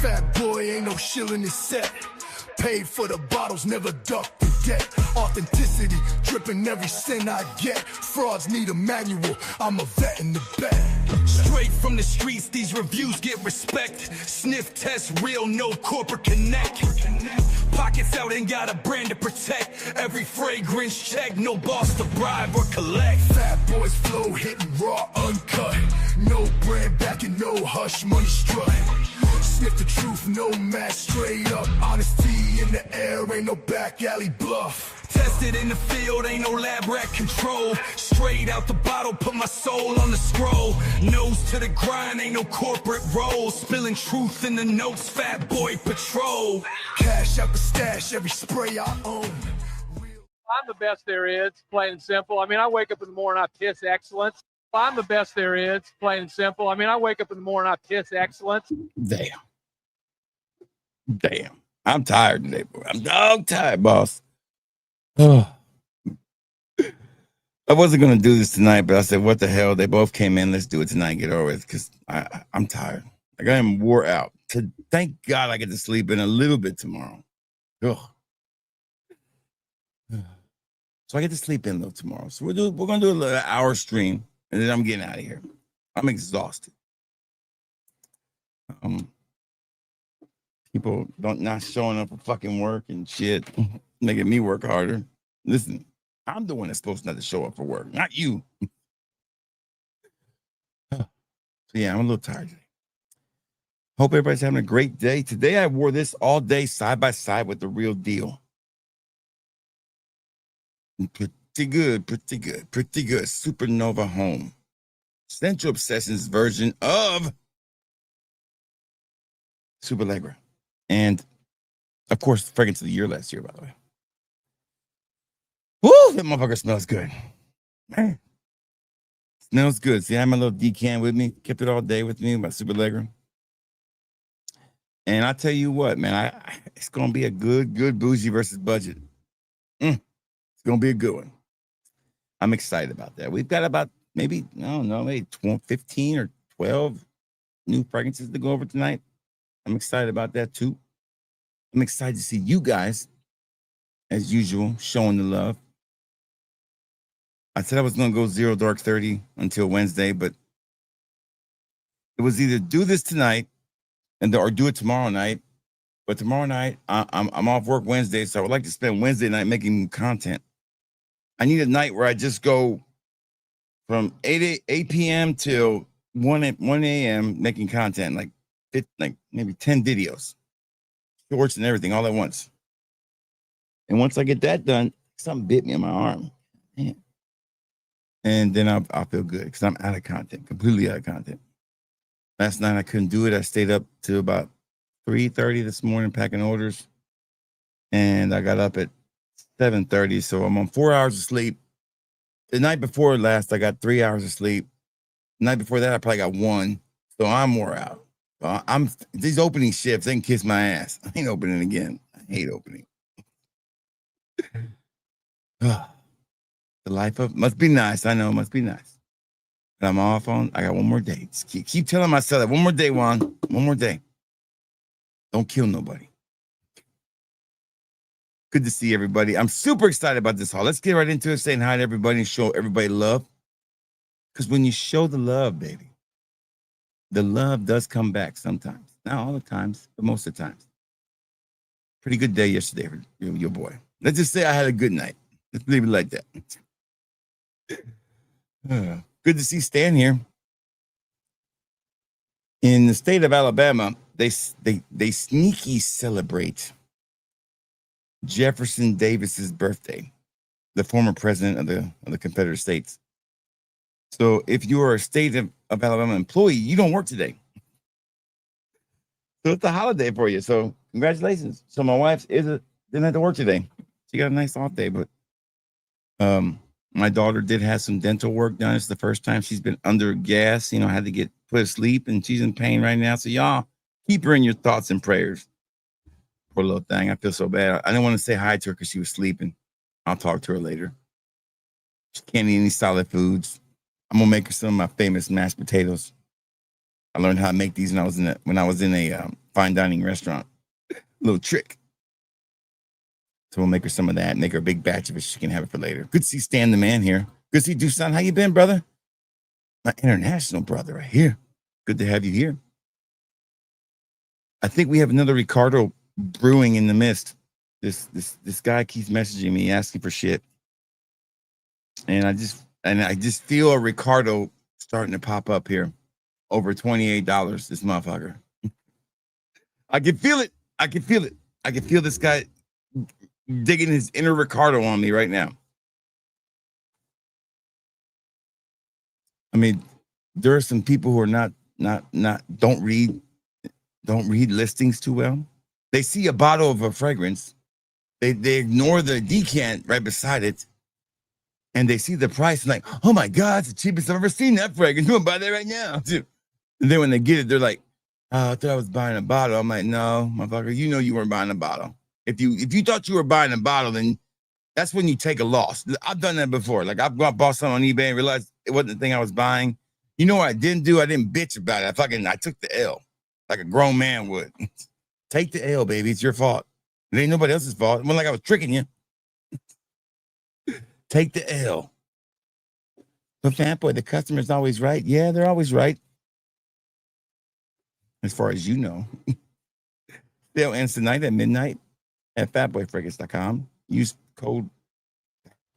Fat boy, ain't no shilling his set. Paid for the bottles, never ducked the debt. Authenticity, dripping every cent I get. Frauds need a manual, I'm a vet in the bed. Straight from the streets, these reviews get respect. Sniff test, real, no corporate connect. Pockets out, ain't got a brand to protect. Every fragrance check, no boss to bribe or collect. Fat boys flow, hitting raw, uncut. No brand backing, no hush, money strut. Sniff the truth, no match, straight up. Honesty in the air, ain't no back alley bluff. Tested in the field, ain't no lab rat control. Straight out the bottle, put my soul on the scroll. Nose to the grind, ain't no corporate role. Spilling truth in the notes, fat boy patrol. Cash out the stash, every spray I own. I'm the best there is, plain and simple. I mean, I wake up in the morning, I piss excellence. I'm the best there is, plain and simple. I mean, I wake up in the morning, I piss excellence. Damn. I'm tired today, boy. I'm dog tired, boss. Oh. I wasn't going to do this tonight, but I said, what the hell? They both came in. Let's do it tonight and get over it because I'm tired. Like, I am wore out. Thank God I get to sleep in a little bit tomorrow. Ugh. So I get to sleep in, though, tomorrow. So we're going to do a little hour stream, and then I'm getting out of here. I'm exhausted. People not showing up for fucking work and shit, making me work harder. Listen, I'm the one that's supposed not to show up for work, not you. So yeah, I'm a little tired today. Hope everybody's having a great day. Today I wore this all day side by side with the real deal. Pretty good. Supernova Home. Central Obsessions version of Super Allegra. And, of course, fragrance of the year last year, by the way. Woo, that motherfucker smells good. Man, smells good. See, I had my little decan with me. Kept it all day with me, my Super Allegra. And I tell you what, man, it's going to be a good bougie versus budget. It's going to be a good one. I'm excited about that. We've got about maybe 15 or 12 new fragrances to go over tonight. I'm excited about that too. I'm excited to see you guys, as usual, showing the love. I said I was going to go 0 Dark 30 until Wednesday, but it was either do this tonight or do it tomorrow night. But tomorrow night, I'm off work Wednesday, so I would like to spend Wednesday night making content. I need a night where I just go from 8 p.m. till 1 a.m. making content, like maybe 10 videos, shorts and everything all at once. And once I get that done, something bit me in my arm. Man. And then I'll feel good because I'm out of content, completely out of content. Last night I couldn't do it. I stayed up till about 3:30 this morning packing orders. And I got up at 7:30. So I'm on 4 hours of sleep. The night before last, I got 3 hours of sleep. The night before that, I probably got 1. So I'm wore out. These opening shifts, they can kiss my ass. I ain't opening again. I hate opening. The life of must be nice. I know it must be nice. But I'm off on. I got 1 more day. Just keep telling myself that 1 more day, Juan. 1 more day. Don't kill nobody. Good to see everybody. I'm super excited about this haul. Let's get right into it, saying hi to everybody and show everybody love. Because when you show the love, baby, the love does come back sometimes. Not all the times, but most of the times. Pretty good day yesterday for your boy. Let's just say I had a good night. Let's leave it like that. Good to see Stan here. In the state of Alabama, they sneaky celebrate Jefferson Davis's birthday, the former president of the Confederate States. So if you are a state of Alabama employee, you don't work today. So it's a holiday for you. So congratulations. So my wife didn't have to work today. She got a nice off day, but my daughter did have some dental work done. It's the first time she's been under gas, had to get put asleep, and she's in pain right now. So y'all keep her in your thoughts and prayers. Poor little thing. I feel so bad. I didn't want to say hi to her because she was sleeping. I'll talk to her later. She can't eat any solid foods. I'm gonna make her some of my famous mashed potatoes. I learned how to make these when I was in a fine dining restaurant. Little trick. So we'll make her some of that, make her a big batch of it. She can have it for later. Good to see Stan the man here. Good to see Dusan. How you been, brother? My international brother right here. Good to have you here. I think we have another Ricardo brewing in the mist. This guy keeps messaging me, asking for shit. And I just feel a Ricardo starting to pop up here. Over $28, this motherfucker. I can feel it. I can feel it. I can feel this guy digging his inner Ricardo on me right now. I mean, there are some people who are don't read listings too well. They see a bottle of a fragrance, they ignore the decant right beside it, and they see the price and like, oh my God, it's the cheapest I've ever seen that fragrance. I'm gonna buy that right now. And then when they get it, they're like, oh, I thought I was buying a bottle. I'm like, no, motherfucker, you know you weren't buying a bottle. If you thought you were buying a bottle, then that's when you take a loss. I've done that before. Like I've bought something on eBay and realized it wasn't the thing I was buying. You know what I didn't do? I didn't bitch about it. I took the L like a grown man would. Take the L, baby. It's your fault. It ain't nobody else's fault. It wasn't like I was tricking you. Take the L. But Fanboy, the customer's always right. Yeah, they're always right. As far as you know. Sale ends tonight at midnight at fatboyfragrance.com. Use code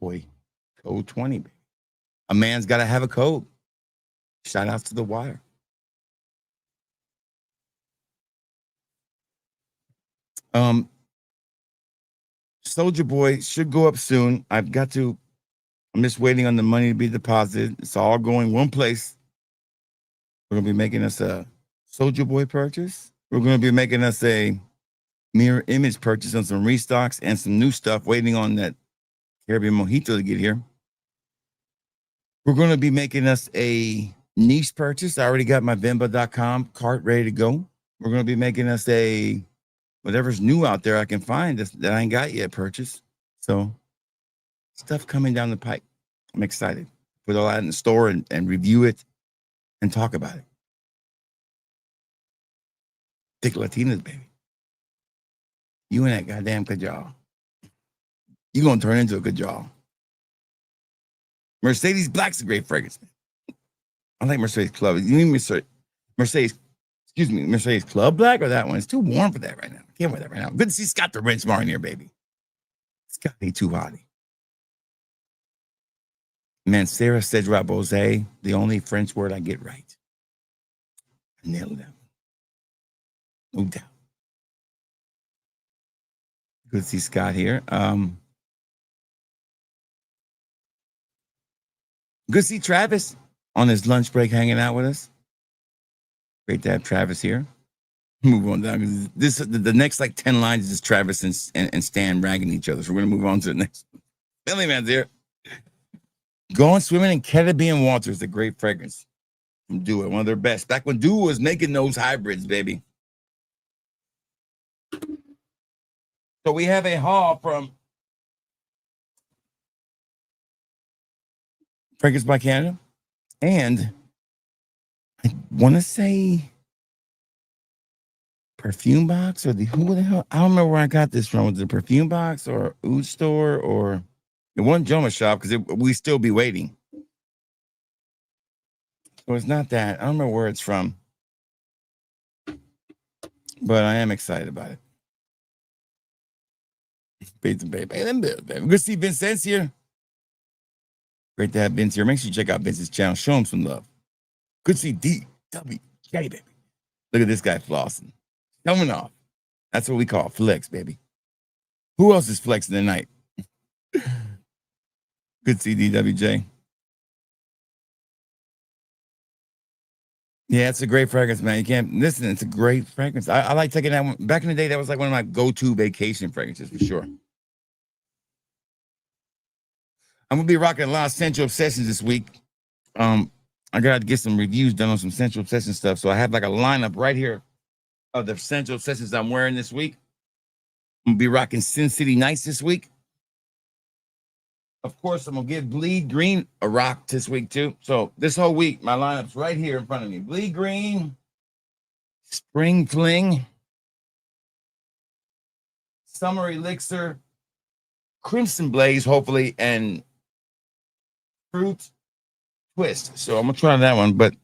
FATBOY, code 20. Baby. A man's got to have a code. Shout outs to The Wire. Soldier Boy should go up soon. I'm just waiting on the money to be deposited. It's all going one place. We're going to be making us a Soldier Boy purchase. We're going to be making us a mirror image purchase on some restocks and some new stuff, waiting on that Caribbean Mojito to get here. We're going to be making us a niche purchase. I already got my Vimba.com cart ready to go. We're going to be making us a whatever's new out there I can find that I ain't got yet purchase. So stuff coming down the pike. I'm excited. Put all that in the store and review it and talk about it. Thick Latinas, baby. You and that goddamn Kajal. You're going to turn into a Kajal. Mercedes Black's a great fragrance. I like Mercedes Club. You mean Mercedes Club Black or that one? It's too warm for that right now. I can't wear that right now. Good to see Scott the Wrench Mar in here, baby. Scotty too hotty. Man, Sarah Cedra Bose, the only French word I get right. I nailed it. No doubt. Good to see Scott here. Good to see Travis on his lunch break hanging out with us. Great to have Travis here. Move on down. The next like 10 lines is just Travis and Stan ragging each other. So we're gonna move on to the next. Billy Man's here. Going swimming in Caribbean waters, a great fragrance from Dua, one of their best. Back when Dua was making those hybrids, baby. So we have a haul from Fragrance by Canada, and I want to say Perfume Box or who the hell? I don't remember where I got this from. Was it a Perfume Box or Oud Store or it wasn't Joma Shop because we still be waiting. So it's not that. I don't remember where it's from, but I am excited about it. Spades and baby. Good to see Vince's here. Great to have Vince here. Make sure you check out Vince's channel. Show him some love. Good to see DWK, baby. Look at this guy flossing. Coming off. That's what we call flex, baby. Who else is flexing tonight? Good to see DWJ. Yeah, it's a great fragrance, man. You can't listen. It's a great fragrance. I like taking that one. Back in the day, that was like one of my go-to vacation fragrances for sure. I'm gonna be rocking a lot of Sensual Obsessions this week. I gotta get some reviews done on some Sensual Obsession stuff. So I have like a lineup right here of the Sensual Obsessions I'm wearing this week. I'm gonna be rocking Sin City Nights this week. Of course, I'm gonna give Bleed Green a rock this week too. So this whole week, my lineup's right here in front of me. Bleed Green, Spring Fling, Summer Elixir, Crimson Blaze, hopefully, and Fruit Twist. So I'm gonna try that one. But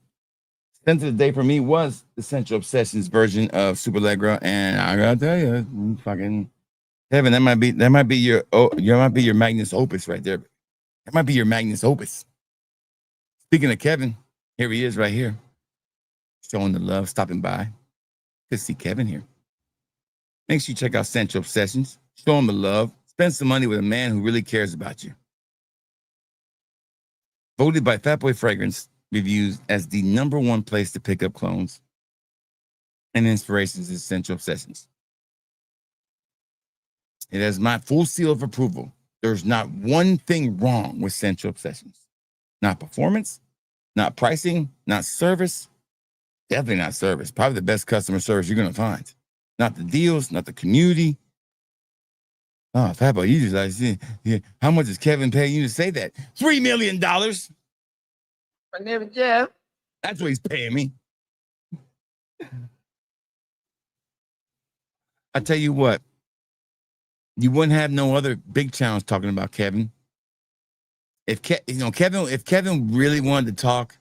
scent of the day for me was the Central Obsessions version of Super Allegra, and I gotta tell you, fucking Kevin, that might be your Magnus Opus right there. That might be your Magnus Opus. Speaking of Kevin, here he is right here, showing the love, stopping by. Good to see Kevin here. Make sure you check out Central Obsessions. Show him the love. Spend some money with a man who really cares about you. Voted by Fatboy Fragrance Reviews as the #1 place to pick up clones and inspirations is Central Obsessions. It has my full seal of approval. There's not one thing wrong with Central Obsessions. Not performance, not pricing, not service. Definitely not service. Probably the best customer service you're going to find. Not the deals, not the community. Oh, Fatboy, you just like, yeah, how much is Kevin paying you to say that? $3 million. My name is Jeff. That's what he's paying me. I tell you what, you wouldn't have no other big channels talking about Kevin. If Kevin really wanted to talk,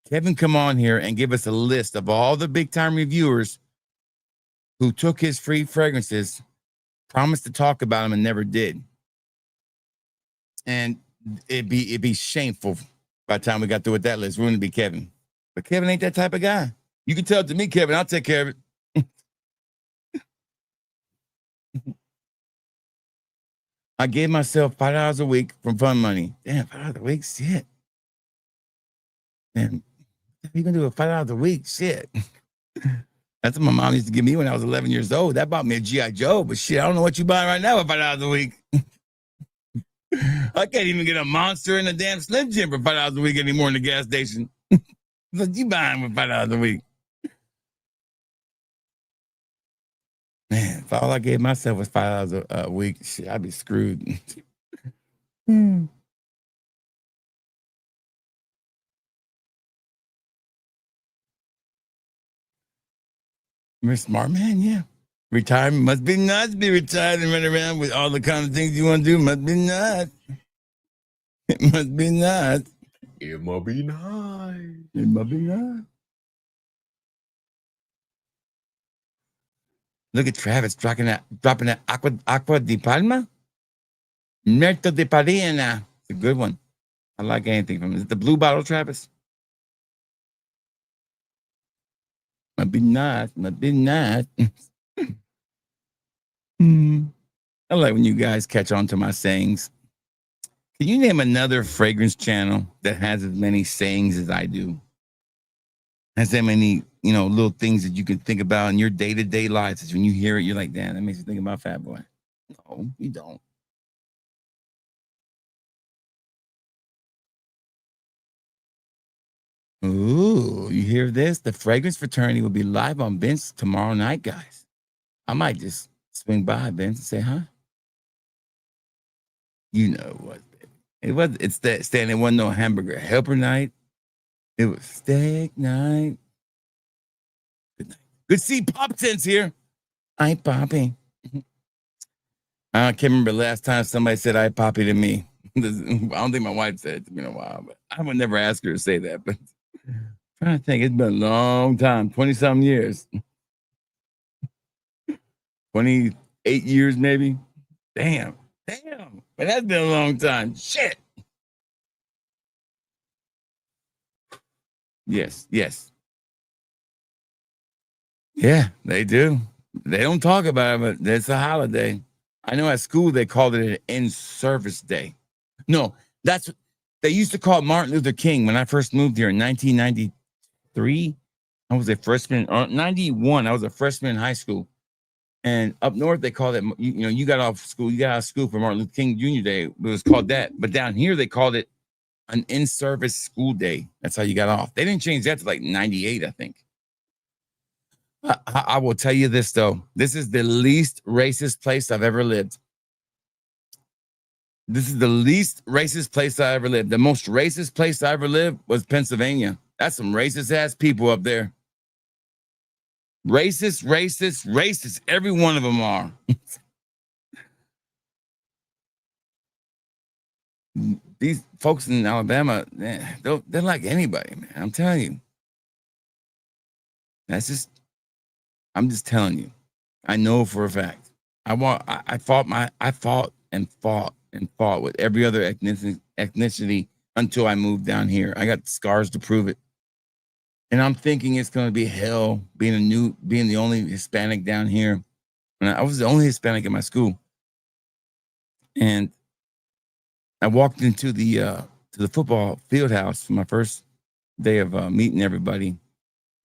Kevin come on here and give us a list of all the big time reviewers who took his free fragrances, promised to talk about them and never did. And it'd be shameful by the time we got through with that list. Wouldn't be Kevin. But Kevin ain't that type of guy. You can tell it to me, Kevin. I'll take care of it. I gave myself $5 a week from fun money. Damn, $5 a week? Shit. Man, what are you gonna do with $5 a week? Shit. That's what my mom used to give me when I was 11 years old. That bought me a G.I. Joe, but shit, I don't know what you buying right now with $5 a week. I can't even get a Monster and a damn Slim Jim for $5 a week anymore in the gas station. What you buying with $5 a week? Man, if all I gave myself was $5 a week, shit, I'd be screwed. You're a smart man, yeah. Retirement must be nice to be retired and run around with all the kind of things you want to do. Must be nice. It must be nice. It must be nice. It must be nice. Look at Travis dropping that Aqua di Palma. Merto de Parina. It's a good one. I like anything from it. Is it the blue bottle, Travis? Must be nice. Must be nice. I like when you guys catch on to my sayings. Can you name another fragrance channel that has as many sayings as I do? Has that many, little things that you can think about in your day-to-day lives? When you hear it, you're like, damn, that makes you think about Fatboy. No, you don't. Ooh, you hear this? The Fragrance Fraternity will be live on Vince tomorrow night, guys. I might just swing by Vince and say hi. You know what? It's that stand. It wasn't no hamburger helper night. It was steak night. Good night. Good to see Pop Tents here. Hi, Poppy. I can't remember the last time somebody said hi, Poppy to me. I don't think my wife said it to me in a while, but I would never ask her to say that. But I'm trying to think, it's been a long time, 20-something years. 28 years, maybe. Damn. But that's been a long time. Shit. Yes. Yeah, they do. They don't talk about it, but it's a holiday. I know at school they called it an in-service day. No, that's what they used to call it Martin Luther King. When I first moved here in 1993, I was a freshman. 91, I was a freshman in high school. And up north, they call it, you got out of school for Martin Luther King Jr. Day. It was called that. But down here, they called it an in-service school day. That's how you got off. They didn't change that to like 98, I think. I will tell you this, though. This is the least racist place I've ever lived. This is the least racist place I ever lived. The most racist place I ever lived was Pennsylvania. That's some racist-ass people up there. Racist. Every one of them are. these folks in Alabama, they're like anybody, man. I'm telling you. I'm just telling you. I know for a fact. I fought and fought with every other ethnicity until I moved down here. I got scars to prove it. And I'm thinking it's going to be hell being the only Hispanic down here. And I was the only Hispanic in my school. And I walked into the football field house for my first day of meeting everybody.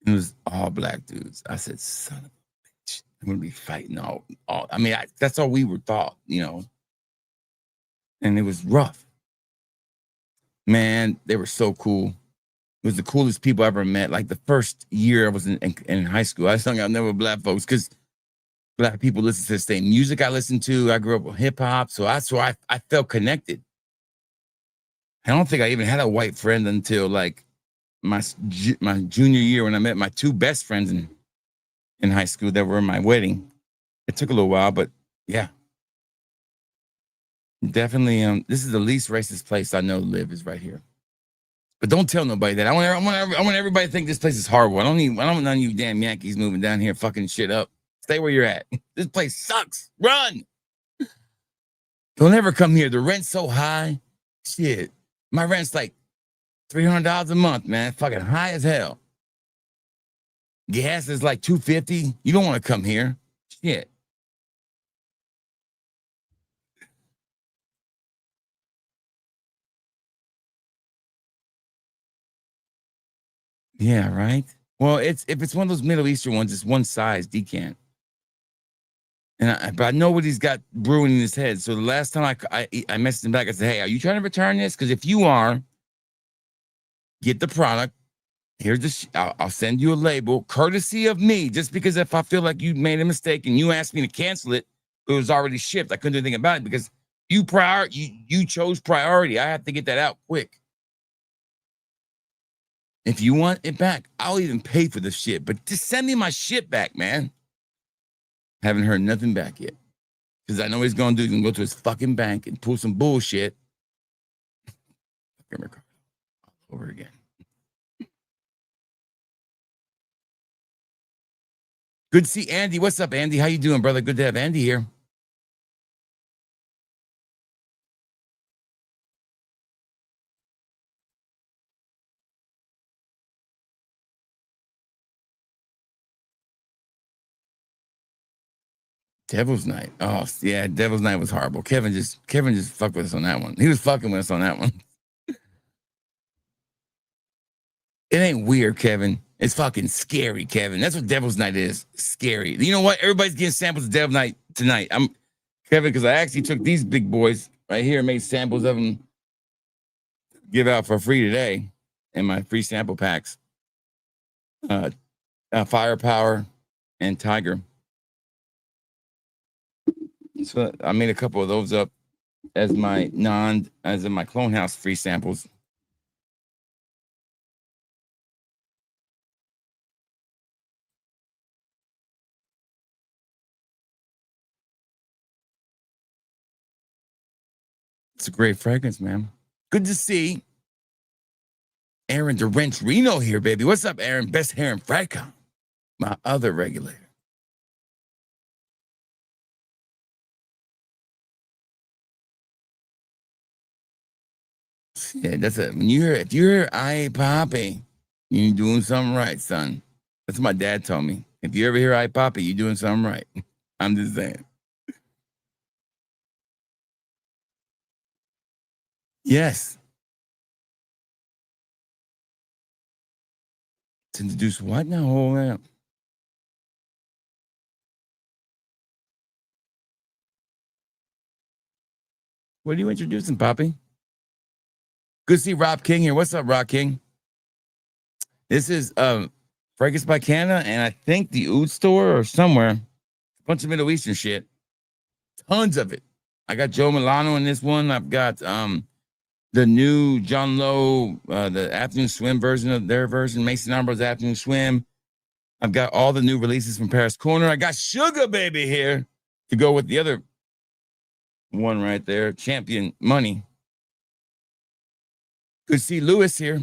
It was all black dudes. I said, son of a bitch, I'm going to be fighting all. I mean, that's all we were taught, you know. And it was rough. Man, they were so cool. It was the coolest people I ever met. Like the first year I was in high school, I hung out never with black folks because black people listen to the same music I listened to. I grew up with hip hop, so that's why I felt connected. I don't think I even had a white friend until like my junior year when I met my two best friends in high school that were in my wedding. It took a little while, but yeah. Definitely, this is the least racist place I know to live is right here. But don't tell nobody that. I want everybody to think this place is horrible. I don't want none of you damn Yankees moving down here fucking shit up. Stay where you're at. This place sucks. Run. Don't ever come here. The rent's so high. Shit. My rent's like $300 a month, man. Fucking high as hell. Gas is like $2.50. You don't want to come here. Shit. Yeah, right. Well, if it's one of those Middle Eastern ones, it's one size decant. But I know what he's got brewing in his head. So the last time I messaged him back, I said, "Hey, are you trying to return this? Because if you are, get the product. Here's I'll send you a label, courtesy of me. Just because if I feel like you made a mistake and you asked me to cancel it, it was already shipped. I couldn't do anything about it because you chose priority. I have to get that out quick. If you want it back, I'll even pay for the shit. But just send me my shit back, man." Haven't heard nothing back yet. Because I know what he's going to do. He's going to go to his fucking bank and pull some bullshit. Over again. Good to see Andy. What's up, Andy? How you doing, brother? Good to have Andy here. Devil's Night. Oh, yeah, Devil's Night was horrible. Kevin just fucked with us on that one. He was fucking with us on that one. It ain't weird, Kevin. It's fucking scary, Kevin. That's what Devil's Night is. Scary. You know what? Everybody's getting samples of Devil's Night tonight. I'm Kevin, because I actually took these big boys right here and made samples of them give out for free today in my free sample packs. Firepower and Tiger. So I made a couple of those up as in my Clone House free samples. It's a great fragrance, man. Good to see Aaron DeRench Reno here, baby. What's up, Aaron? Best hair in Fragcom. My other regulator. Yeah, that's it. If you hear I Poppy, you're doing something right, son. That's what my dad told me. If you ever hear I Poppy, you're doing something right. I'm just saying. Yes. To introduce what now? Hold on. What are you introducing, Poppy? Good to see Rob King here. What's up, Rob King? This is Fragrance by Canada, and I think the Oud store or somewhere. A bunch of Middle Eastern shit. Tons of it. I got Joe Milano in this one. I've got the new John Lowe, the Afternoon Swim version of their version, Mason Armbro's Afternoon Swim. I've got all the new releases from Paris Corner. I got Sugar Baby here to go with the other one right there, Champion Money. Good to see Lewis here.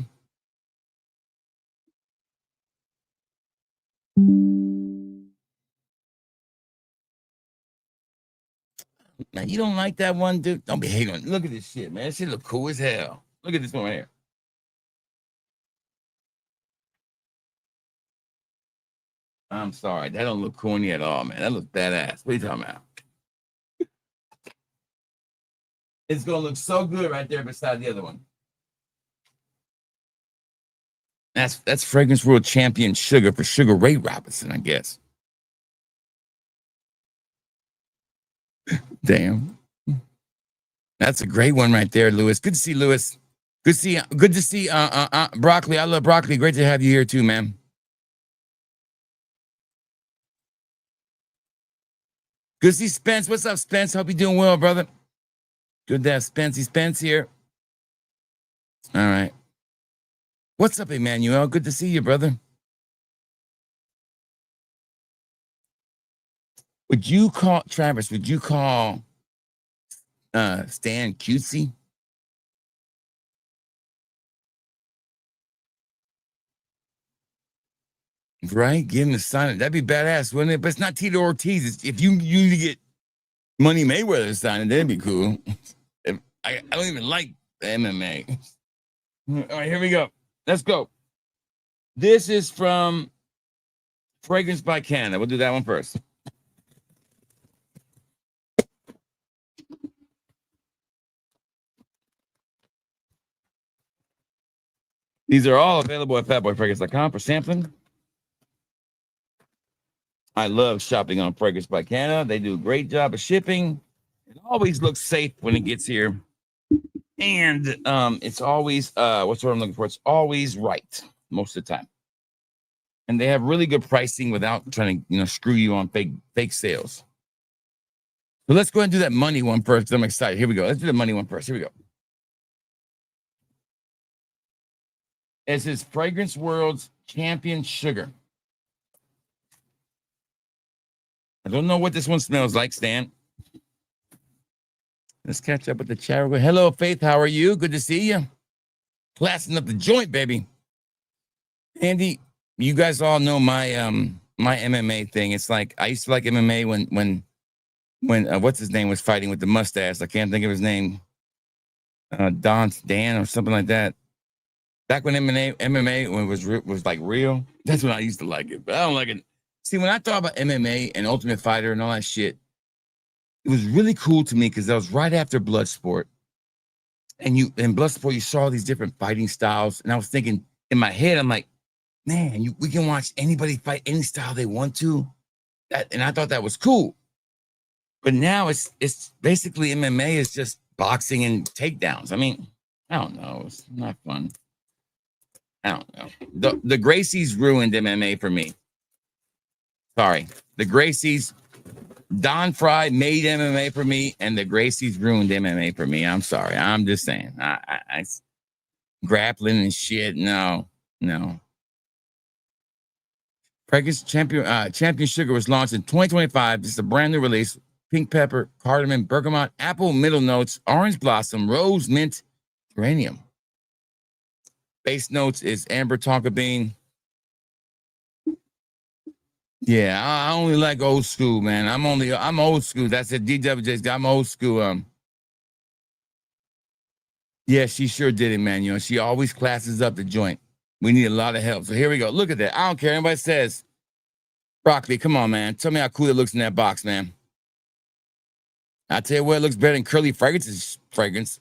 Now, you don't like that one, dude? Don't be hating. Look at this shit, man. This shit look cool as hell. Look at this one right here. I'm sorry. That don't look corny at all, man. That looks badass. What are you talking about? It's going to look so good right there beside the other one. That's Fragrance World Champion Sugar for Sugar Ray Robinson, I guess. Damn. That's a great one right there, Lewis. Good to see Lewis. Good to see Broccoli. I love Broccoli. Great to have you here too, man. Good to see Spence. What's up, Spence? Hope you're doing well, brother. Good to have Spence here. All right. What's up, Emmanuel? Good to see you, brother. Would you call Travis? Would you call Stan cutesy? Right? Give him the sign. That'd be badass, wouldn't it? But it's not Tito Ortiz. If you usually get Money Mayweather to sign it, that'd be cool. I don't even like the MMA. All right, here we go. Let's go. This is from Fragrance by Canada. We'll do that one first. These are all available at fatboyfragrance.com for sampling. I love shopping on Fragrance by Canada. They do a great job of shipping. It always looks safe when it gets here. And it's always, what's what I'm looking for? It's always right most of the time. And they have really good pricing without trying to, screw you on fake sales. So let's go ahead and do that money one first. I'm excited. Here we go. Let's do the money one first. Here we go. This is Fragrance World's Champion Sugar. I don't know what this one smells like, Stan. Let's catch up with the chat. Hello, Faith. How are you? Good to see you. Classing up the joint, baby. Andy, you guys all know my my MMA thing. It's like I used to like MMA when what's his name was fighting with the mustache. I can't think of his name. Dan or something like that. Back when MMA when it was like real, that's when I used to like it. But I don't like it. See, when I thought about MMA and Ultimate Fighter and all that shit, it was really cool to me because that was right after Bloodsport. And in Bloodsport, you saw these different fighting styles. And I was thinking in my head, I'm like, man, we can watch anybody fight any style they want to. And I thought that was cool. But now it's basically MMA is just boxing and takedowns. I mean, I don't know. It's not fun. I don't know. The Gracies ruined MMA for me. Sorry. The Gracies, Don Fry made MMA for me, and the Gracies ruined MMA for me. I'm sorry. I'm just saying. I grappling and shit. No. Fragrance Champion Sugar was launched in 2025. This is a brand new release. Pink pepper, cardamom, bergamot, apple, middle notes, orange blossom, rose, mint, geranium. Base notes is amber, tonka bean. Yeah, I only like old school, man. I'm old school. That's it. DWJ's. I'm old school. Yeah, she sure did it, man. She always classes up the joint. We need a lot of help. So here we go. Look at that. I don't care. Anybody says, Broccoli, come on, man. Tell me how cool it looks in that box, man. I tell you what, it looks better than Curly Fragrance's fragrance.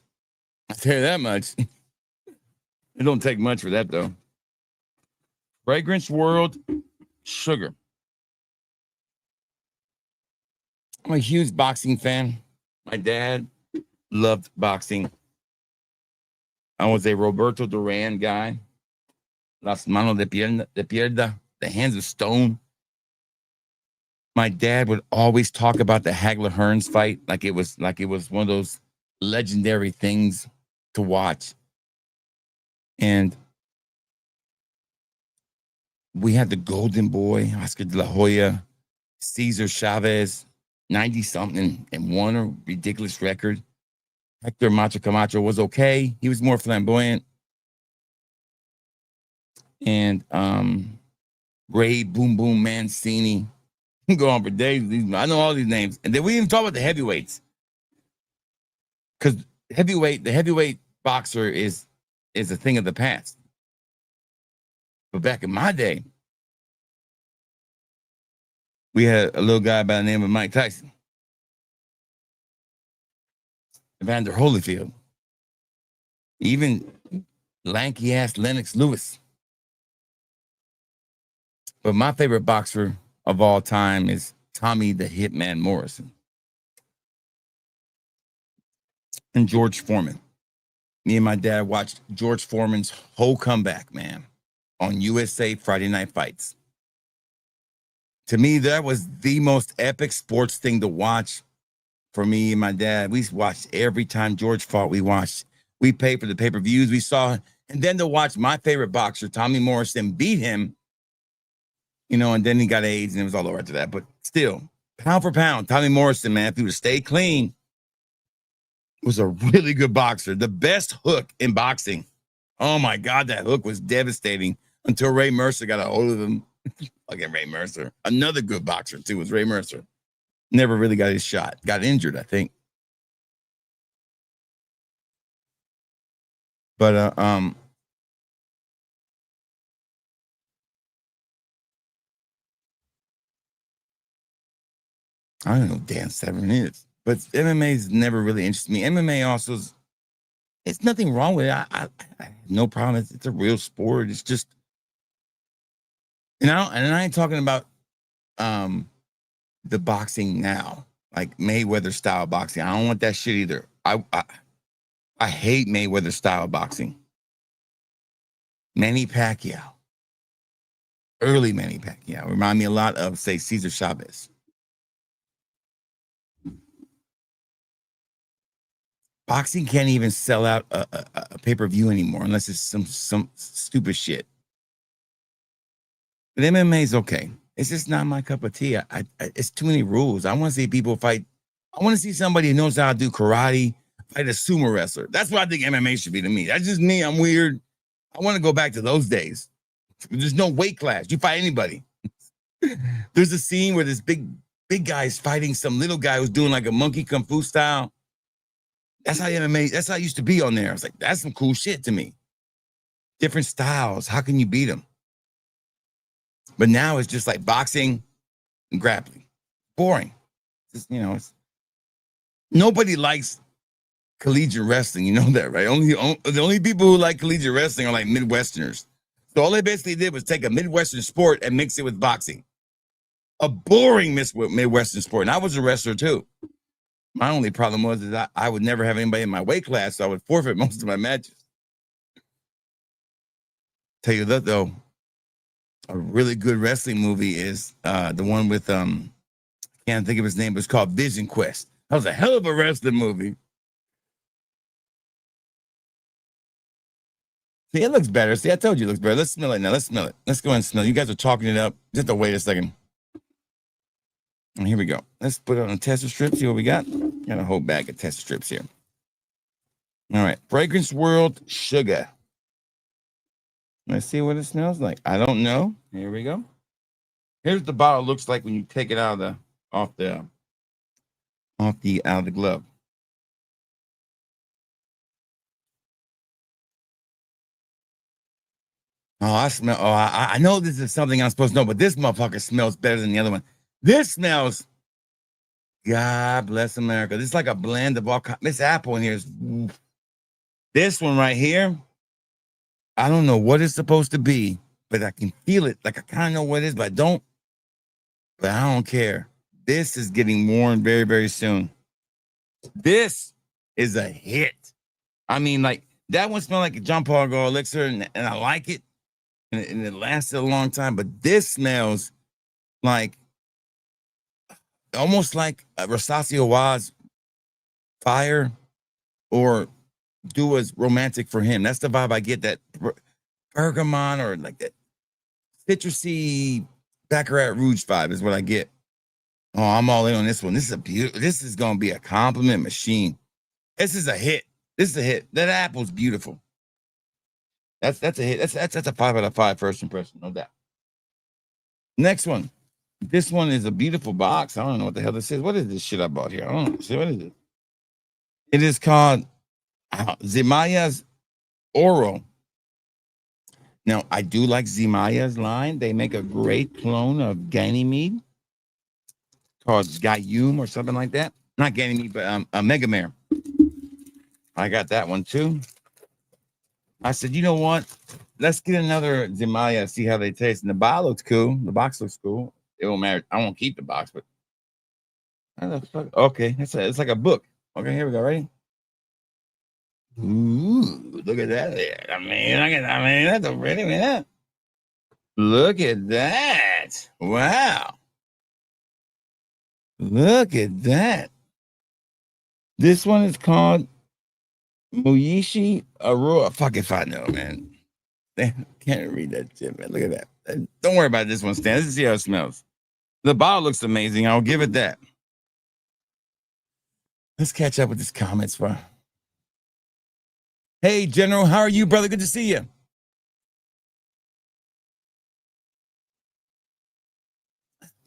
I tell you that much. It don't take much for that, though. Fragrance World Sugar. I'm a huge boxing fan. My dad loved boxing. I was a Roberto Duran guy. Las manos de pierda, the hands of stone. My dad would always talk about the Hagler Hearns fight like it was one of those legendary things to watch. And we had the Golden Boy, Oscar de la Hoya, Cesar Chavez, 90-something, and won a ridiculous record. Hector Macho Camacho was okay. He was more flamboyant. and Ray Boom Boom Mancini. Go on for days. I know all these names, and then we didn't even talk about the heavyweights, because the heavyweight boxer is a thing of the past. But back in my day, we had a little guy by the name of Mike Tyson, Evander Holyfield, even lanky ass Lennox Lewis. But my favorite boxer of all time is Tommy the Hitman Morrison and George Foreman. Me and my dad watched George Foreman's whole comeback, man, on USA Friday Night Fights. To me, that was the most epic sports thing to watch for me and my dad. We watched every time George fought. We paid for the pay-per-views. We saw, and then to watch my favorite boxer, Tommy Morrison, beat him, and then he got AIDS and it was all over after that. But still, pound for pound, Tommy Morrison, man, if he would stay clean, was a really good boxer. The best hook in boxing. Oh my God, that hook was devastating until Ray Mercer got a hold of him. Fucking Ray Mercer. Another good boxer, too, was Ray Mercer. Never really got his shot. Got injured, I think. But I don't know what Dan Severn is. But MMA's never really interested me. MMA also it's nothing wrong with it. I have no problem. It's a real sport. It's just, and I ain't talking about the boxing now, like Mayweather style boxing. I don't want that shit either. I hate Mayweather style boxing. Manny Pacquiao, early Manny Pacquiao, remind me a lot of, say, Cesar Chavez. Boxing can't even sell out a pay-per-view anymore unless it's some stupid shit. But MMA is okay. It's just not my cup of tea. It's too many rules. I want to see people fight. I want to see somebody who knows how to do karate fight a sumo wrestler. That's what I think MMA should be to me. That's just me. I'm weird. I want to go back to those days. There's no weight class. You fight anybody. There's a scene where this big guy is fighting some little guy who's doing like a monkey kung fu style. That's how MMA, that's how it used to be on there. I was like, that's some cool shit to me. Different styles. How can you beat them? But now it's just like boxing and grappling. Boring. Just, nobody likes collegiate wrestling. You know that, right? The only people who like collegiate wrestling are like Midwesterners. So all they basically did was take a Midwestern sport and mix it with boxing. A boring Midwestern sport. And I was a wrestler too. My only problem was that I would never have anybody in my weight class, so I would forfeit most of my matches. Tell you that though, a really good wrestling movie is the one with I can't think of his name, but it's called Vision Quest. That was a hell of a wrestling movie. See, it looks better. See, I told you it looks better. Let's smell it now. Let's smell it. Let's go and smell it. You guys are talking it up. Just to wait a second. And here we go. Let's put it on a tester strip. See what we got. Got a whole bag of tester strips here. All right. Fragrance World Sugar. Let's see what it smells like. I don't know. Here we go. Here's the bottle. Looks like when you take it out of the glove. Oh, I smell. Oh, I know this is something I'm supposed to know, but this motherfucker smells better than the other one. This smells. God bless America. This is like a blend of all kinds. This apple in here is. This one right here. I don't know what it's supposed to be, but I can feel it. Like I kind of know what it is, but I don't. But I don't care. This is getting worn very, very soon. This is a hit. I mean, like that one smelled like a John Paul Gold elixir, and I like it. And it lasted a long time, but this smells like almost like a Rosacea Waz Fire or Dua's Romantic for Him. That's the vibe I get, that bergamot or like that citrusy Baccarat Rouge vibe is what I get. Oh, I'm all in on this one. This is going to be a compliment machine. This is a hit. This is a hit. That apple's beautiful. That's a hit. That's a 5 out of 5 first impression, no doubt. Next one. This one is a beautiful box. I don't know what the hell this is. What is this shit I bought here? I don't know. See, what is it? It is called Zimaya's Oral. Now, I do like Zimaya's line. They make a great clone of Ganymede called Gayum or something like that. Not Ganymede, but a Megamare. I got that one too. I said, you know what? Let's get another Zimaya, see how they taste. And the bottle looks cool. The box looks cool. It won't matter. I won't keep the box, but how the fuck? Okay, it's like a book. Okay, here we go. Ready? Ooh, look at that. I mean, that's a pretty man. Look at that. Wow. Look at that. This one is called Muyishi Aurora. Fuck if I know, man. Can't read that shit, man. Look at that. Don't worry about this one, Stan. Let's see how it smells. The bottle looks amazing. I'll give it that. Let's catch up with this comments for. Hey, General, how are you, brother? Good to see you.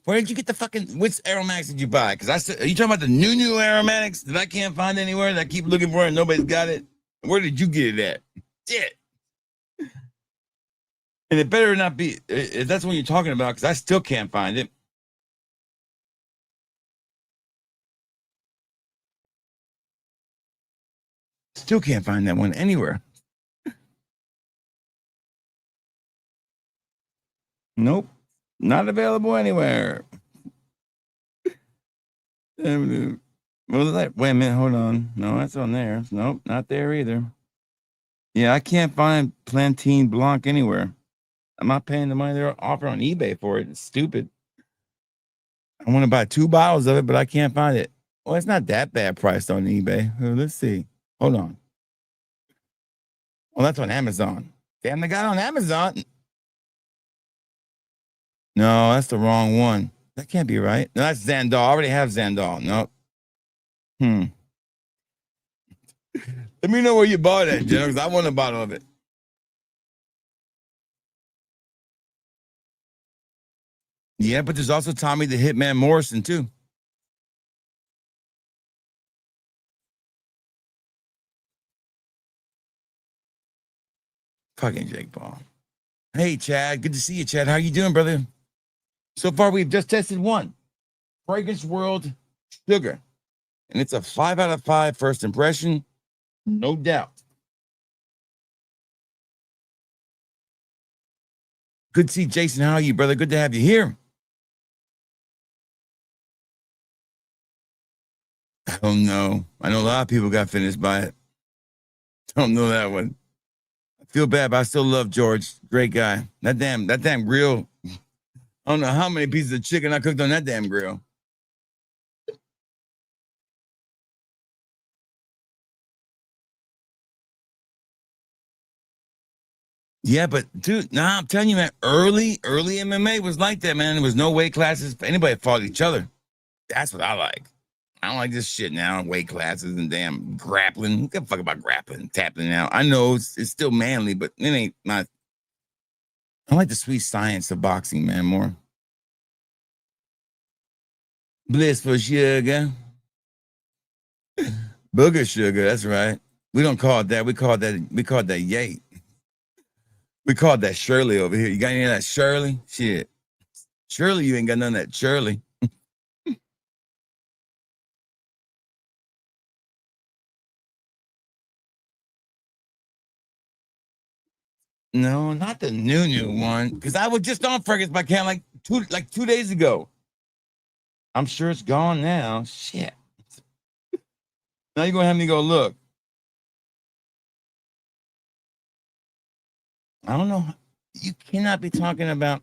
Where did you get the fucking, which aromatics did you buy? Because I said, are you talking about the new aromatics that I can't find anywhere that I keep looking for and nobody's got it? Where did you get it at? Shit. And it better not be, if that's what you're talking about, because I still can't find it. Still can't find that one anywhere. Nope. Not available anywhere. What was that? Wait a minute, hold on. No, that's on there. Nope, not there either. Yeah, I can't find Plantain Blanc anywhere. I'm not paying the money they're offering on eBay for it. It's stupid. I want to buy 2 bottles of it, but I can't find it. Well, it's not that bad priced on eBay. Let's see. Hold on. Oh, that's on Amazon. Damn, they got it on Amazon. No, that's the wrong one. That can't be right. No, that's Xandol. I already have Xandol. Nope. Let me know where you bought it, Jenna, because I want a bottle of it. Yeah, but there's also Tommy the Hitman Morrison, too. Fucking Jake Paul. Hey, Chad. Good to see you, Chad. How you doing, brother? So far, we've just tested one. Fragrance World Sugar. And it's a 5 out of 5 first impression. No doubt. Good to see Jason. How are you, brother? Good to have you here. I don't know. I know a lot of people got finished by it. Don't know that one. I feel bad, but I still love George. Great guy. That damn grill. I don't know how many pieces of chicken I cooked on that damn grill. Yeah, but dude, nah, I'm telling you, man, early MMA was like that, man. There was no weight classes. Anybody fought each other. That's what I like. I don't like this shit now. Weight classes and damn grappling. Who gives a fuck about grappling, tapping out? I know it's still manly, but it ain't not. I like the sweet science of boxing, man, more. Bliss for sugar. Booger sugar, that's right. We don't call it that. We call that yay. We call that Shirley over here. You got any of that Shirley? Shit. Shirley, you ain't got none of that Shirley. No, not the new one. Because I was just on Fergus by Can like 2 days ago. I'm sure it's gone now. Shit. Now you're gonna have me go look. I don't know. You cannot be talking about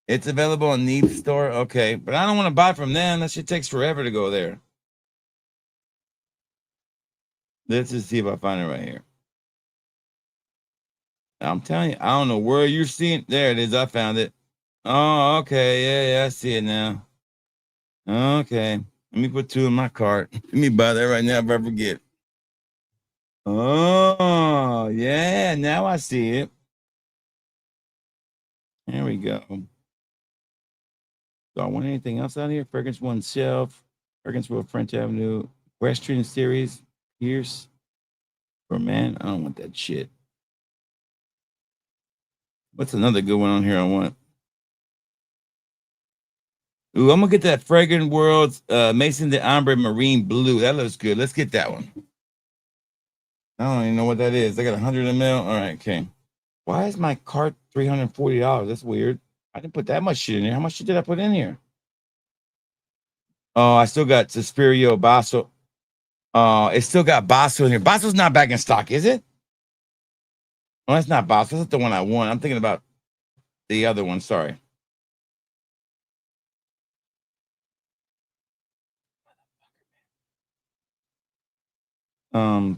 it's available on Need Store. Okay, but I don't want to buy from them. That shit takes forever to go there. Let's just see if I find it right here. I'm telling you, I don't know where you're seeing. There it is. I found it. Oh, okay. Yeah, I see it now. Okay. Let me put 2 in my cart. Let me buy that right now if I forget. Oh, yeah. Now I see it. There we go. Do I want anything else out here? Fragrance One Shelf, Fragrance World French Avenue, Western Series, Pierce. For man, I don't want that shit. What's another good one on here I want? Ooh, I'm gonna get that Fragrant World's Mason de Ambre Marine Blue. That looks good. Let's get that one. I don't even know what that is. I got 100 ml. All right, okay. Why is my cart $340? That's weird. I didn't put that much shit in there. How much shit did I put in here? Oh, I still got Suspirio Basso. It still got Basso in here. Basso's not back in stock, is it? Oh, that's not Basso. That's the one I want. I'm thinking about the other one. Sorry.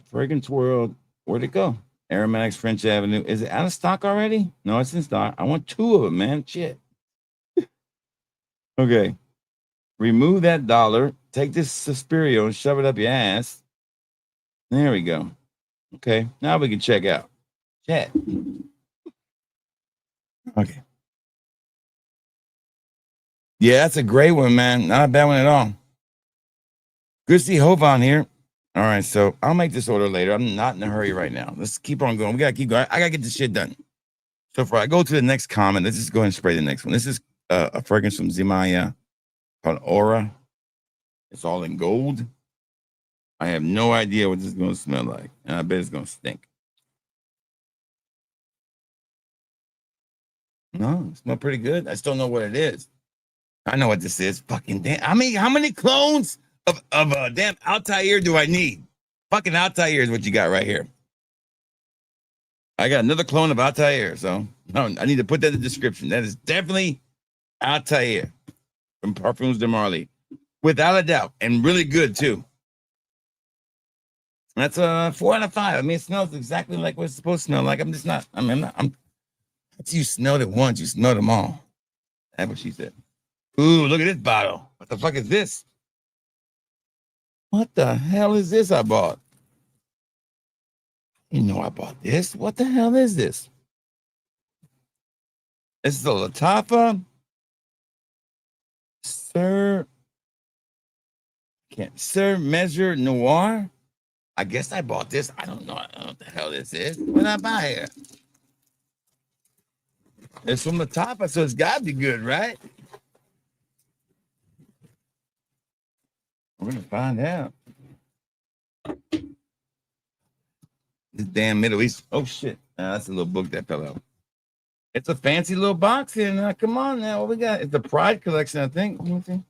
Fragrance World. Where'd it go? Aromatics French Avenue. Is it out of stock already? No, it's in stock. I want 2 of them, man. Shit. Okay. Remove that dollar. Take this Suspirio and shove it up your ass. There we go. Okay. Now we can check out. Chat. Okay. Yeah, that's a great one, man. Not a bad one at all. Good to see Hope on here. All right, so I'll make this order later. I'm not in a hurry right now. Let's keep on going. We gotta keep going. I gotta get this shit done. So for I go to the next comment, let's just go ahead and spray the next one. This is a fragrance from Zimaya called Aura. It's all in gold. I have no idea what this is gonna smell like, and I bet it's gonna stink. No, it smells pretty good. I still know what it is. I know what this is. Fucking damn. How many clones of damn Altair do I need? Fucking Altair is what you got right here. I got another clone of Altair, so no, I need to put that in the description. That is definitely Altair from Parfums de Marly, without a doubt, and really good too. That's a 4 out of 5. I mean, it smells exactly like what it's supposed to smell like. Once you smelled it once, you smelled them all. That's what she said. Ooh, look at this bottle. What the fuck is this? What the hell is this I bought? You know I bought this. What the hell is this? This is a Lattafa. Sir Measure Noir. I guess I bought this. I don't know what the hell this is. What did I buy here? It's from Lattafa, so it's got to be good, right? We're going to find out. This damn Middle East. Oh, shit. That's a little book that fell out. It's a fancy little box here now. Come on now. What we got? It's the Pride collection, I think. Let me see.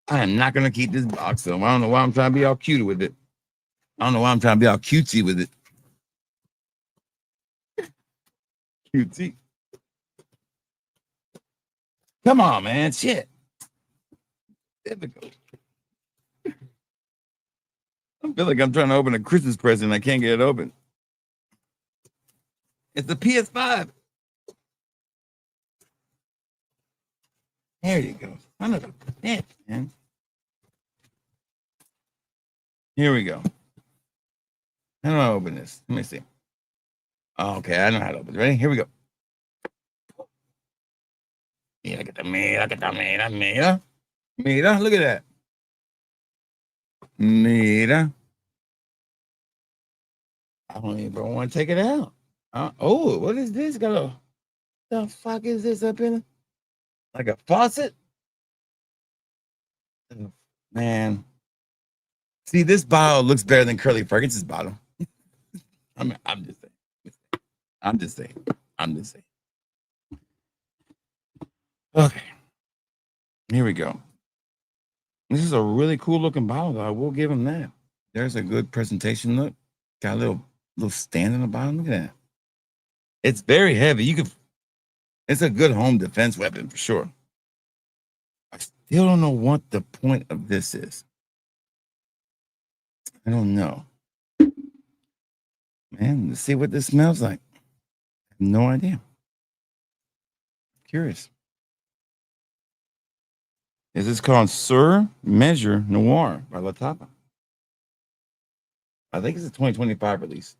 I am not going to keep this box, though. I don't know why I'm trying to be all cute with it. I don't know why I'm trying to be all cutesy with it. Cutesy. Come on, man. Shit. Difficult. I feel like I'm trying to open a Christmas present. I can't get it open. It's the PS5. There you go. Son of a bitch, man. Here we go. How do I open this? Let me see. Oh, okay, I know how to open it. Ready? Here we go. Mira, mira. Mira, look at that. Mira. I don't even want to take it out. Oh, what is this? The fuck is this up in? Like a faucet? Oh, man. See, this bottle looks better than Curly Ferguson's bottle. I'm just saying. I'm just saying. Okay. Here we go. This is a really cool looking bottle, though. I will give him that. There's a good presentation look. Got a little stand on the bottom. Look at that. It's very heavy. It's a good home defense weapon for sure. I still don't know what the point of this is. I don't know. Man, let's see what this smells like. I have no idea. Curious. This is called Sur Measure Noir by Lattafa. I think it's a 2025 release.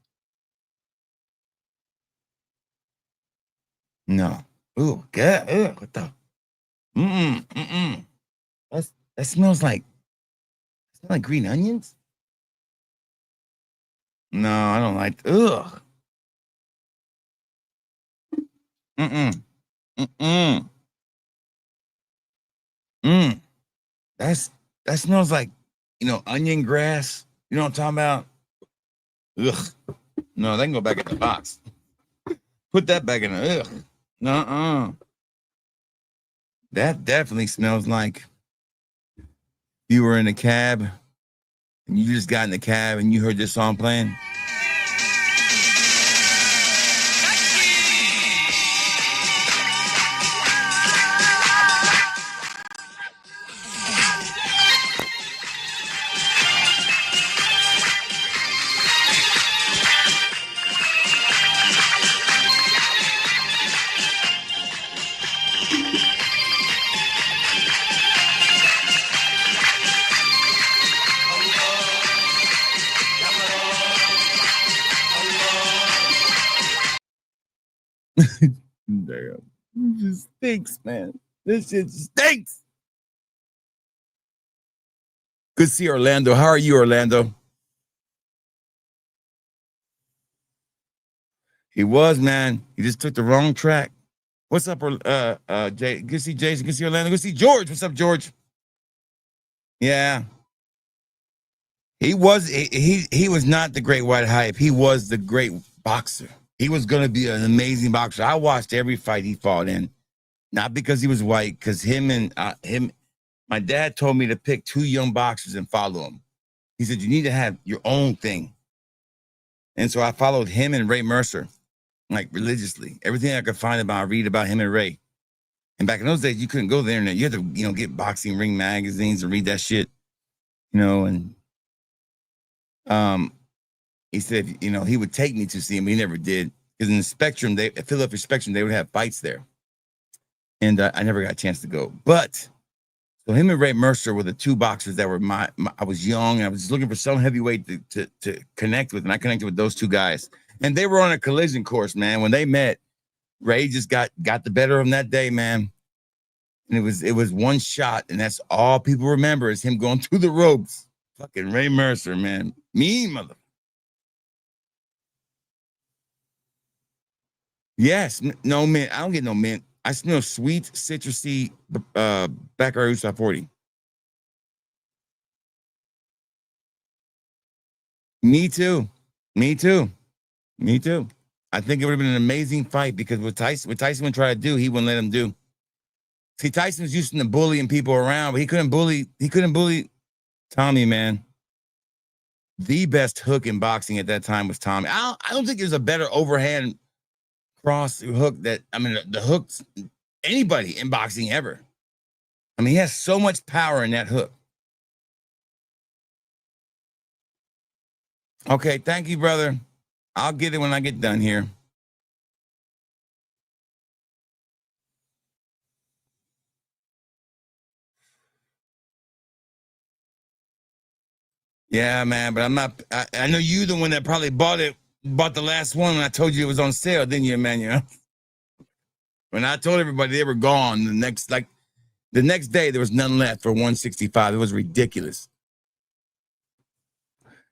No. Ooh, God. Ugh, what the? That smells like green onions. No, I don't like. Ugh. Mm-mm. Mm-mm. Mm. That smells like, onion grass. You know what I'm talking about? Ugh. No, they can go back in the box. Put that back in the ugh. Nuh-uh. That definitely smells like you were in a cab and you just got in the cab and you heard this song playing. Damn. It just stinks, man. This shit stinks. Good to see Orlando. How are you, Orlando? He was, man. He just took the wrong track. What's up, Jay? Good to see Jason. Good to see Orlando. Good to see George. What's up, George? Yeah. He was he was not the great white hype. He was the great boxer. He was gonna be an amazing boxer. I watched every fight he fought in, not because he was white, because my dad told me to pick two young boxers and follow them. He said, you need to have your own thing. And so I followed him and Ray Mercer, like religiously. Everything I could find about, I read about him and Ray. And back in those days, you couldn't go to the internet. You had to, get boxing ring magazines and read that shit, and he said, he would take me to see him. He never did. Because in the Spectrum, Philadelphia Spectrum, they would have fights there. And I never got a chance to go. But so him and Ray Mercer were the two boxers that were I was young and I was just looking for some heavyweight to connect with. And I connected with those two guys. And they were on a collision course, man. When they met, Ray just got the better of him that day, man. And it was one shot. And that's all people remember is him going through the ropes. Fucking Ray Mercer, man. Mean mother. Yes. No mint. I don't get no mint. I smell sweet, citrusy, Baccarat 40. Me too. Me too. Me too. I think it would have been an amazing fight because what Tyson would try to do, he wouldn't let him do. See, Tyson was used to bullying people around, but he couldn't bully Tommy, man. The best hook in boxing at that time was Tommy. I don't think there's a better overhand cross hook the hooks anybody in boxing ever. I mean, he has so much power in that hook. Okay, thank you, brother. I'll get it when I get done here. Yeah, man, but I'm not. I know you the one that probably bought the last one when I told you it was on sale, didn't you, Emmanuel? When I told everybody they were gone, the next day there was none left for 165. It was ridiculous.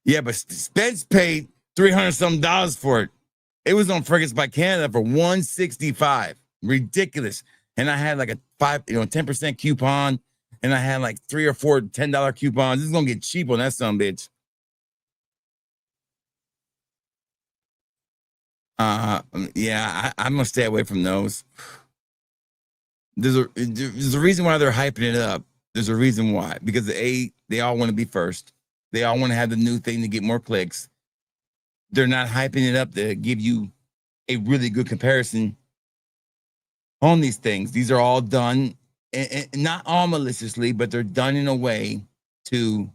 Yeah, but Spades paid $300 some for it. It was on Frigates by Canada for 165. Ridiculous. And I had like a 10% coupon, and I had like 3 or 4 $10 coupons. This is gonna get cheap on that son bitch. Yeah, I'm gonna stay away from those. There's a reason why they're hyping it up. There's a reason why. Because they all want to be first. They all want to have the new thing to get more clicks. They're not hyping it up to give you a really good comparison on these things. These are all done, and not all maliciously, but they're done in a way to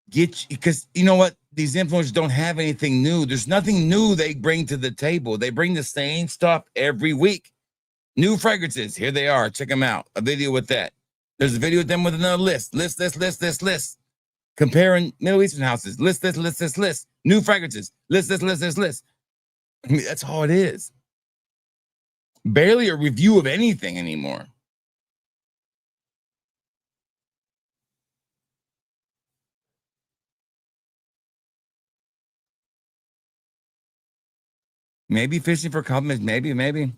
get you. Because you know what? These influencers don't have anything new. There's nothing new they bring to the table. They bring the same stuff every week. New fragrances. Here they are. Check them out. A video with that. There's a video of them with another list. List. Comparing Middle Eastern houses. List. New fragrances. List. I mean, that's all it is. Barely a review of anything anymore. Maybe fishing for compliments. Maybe.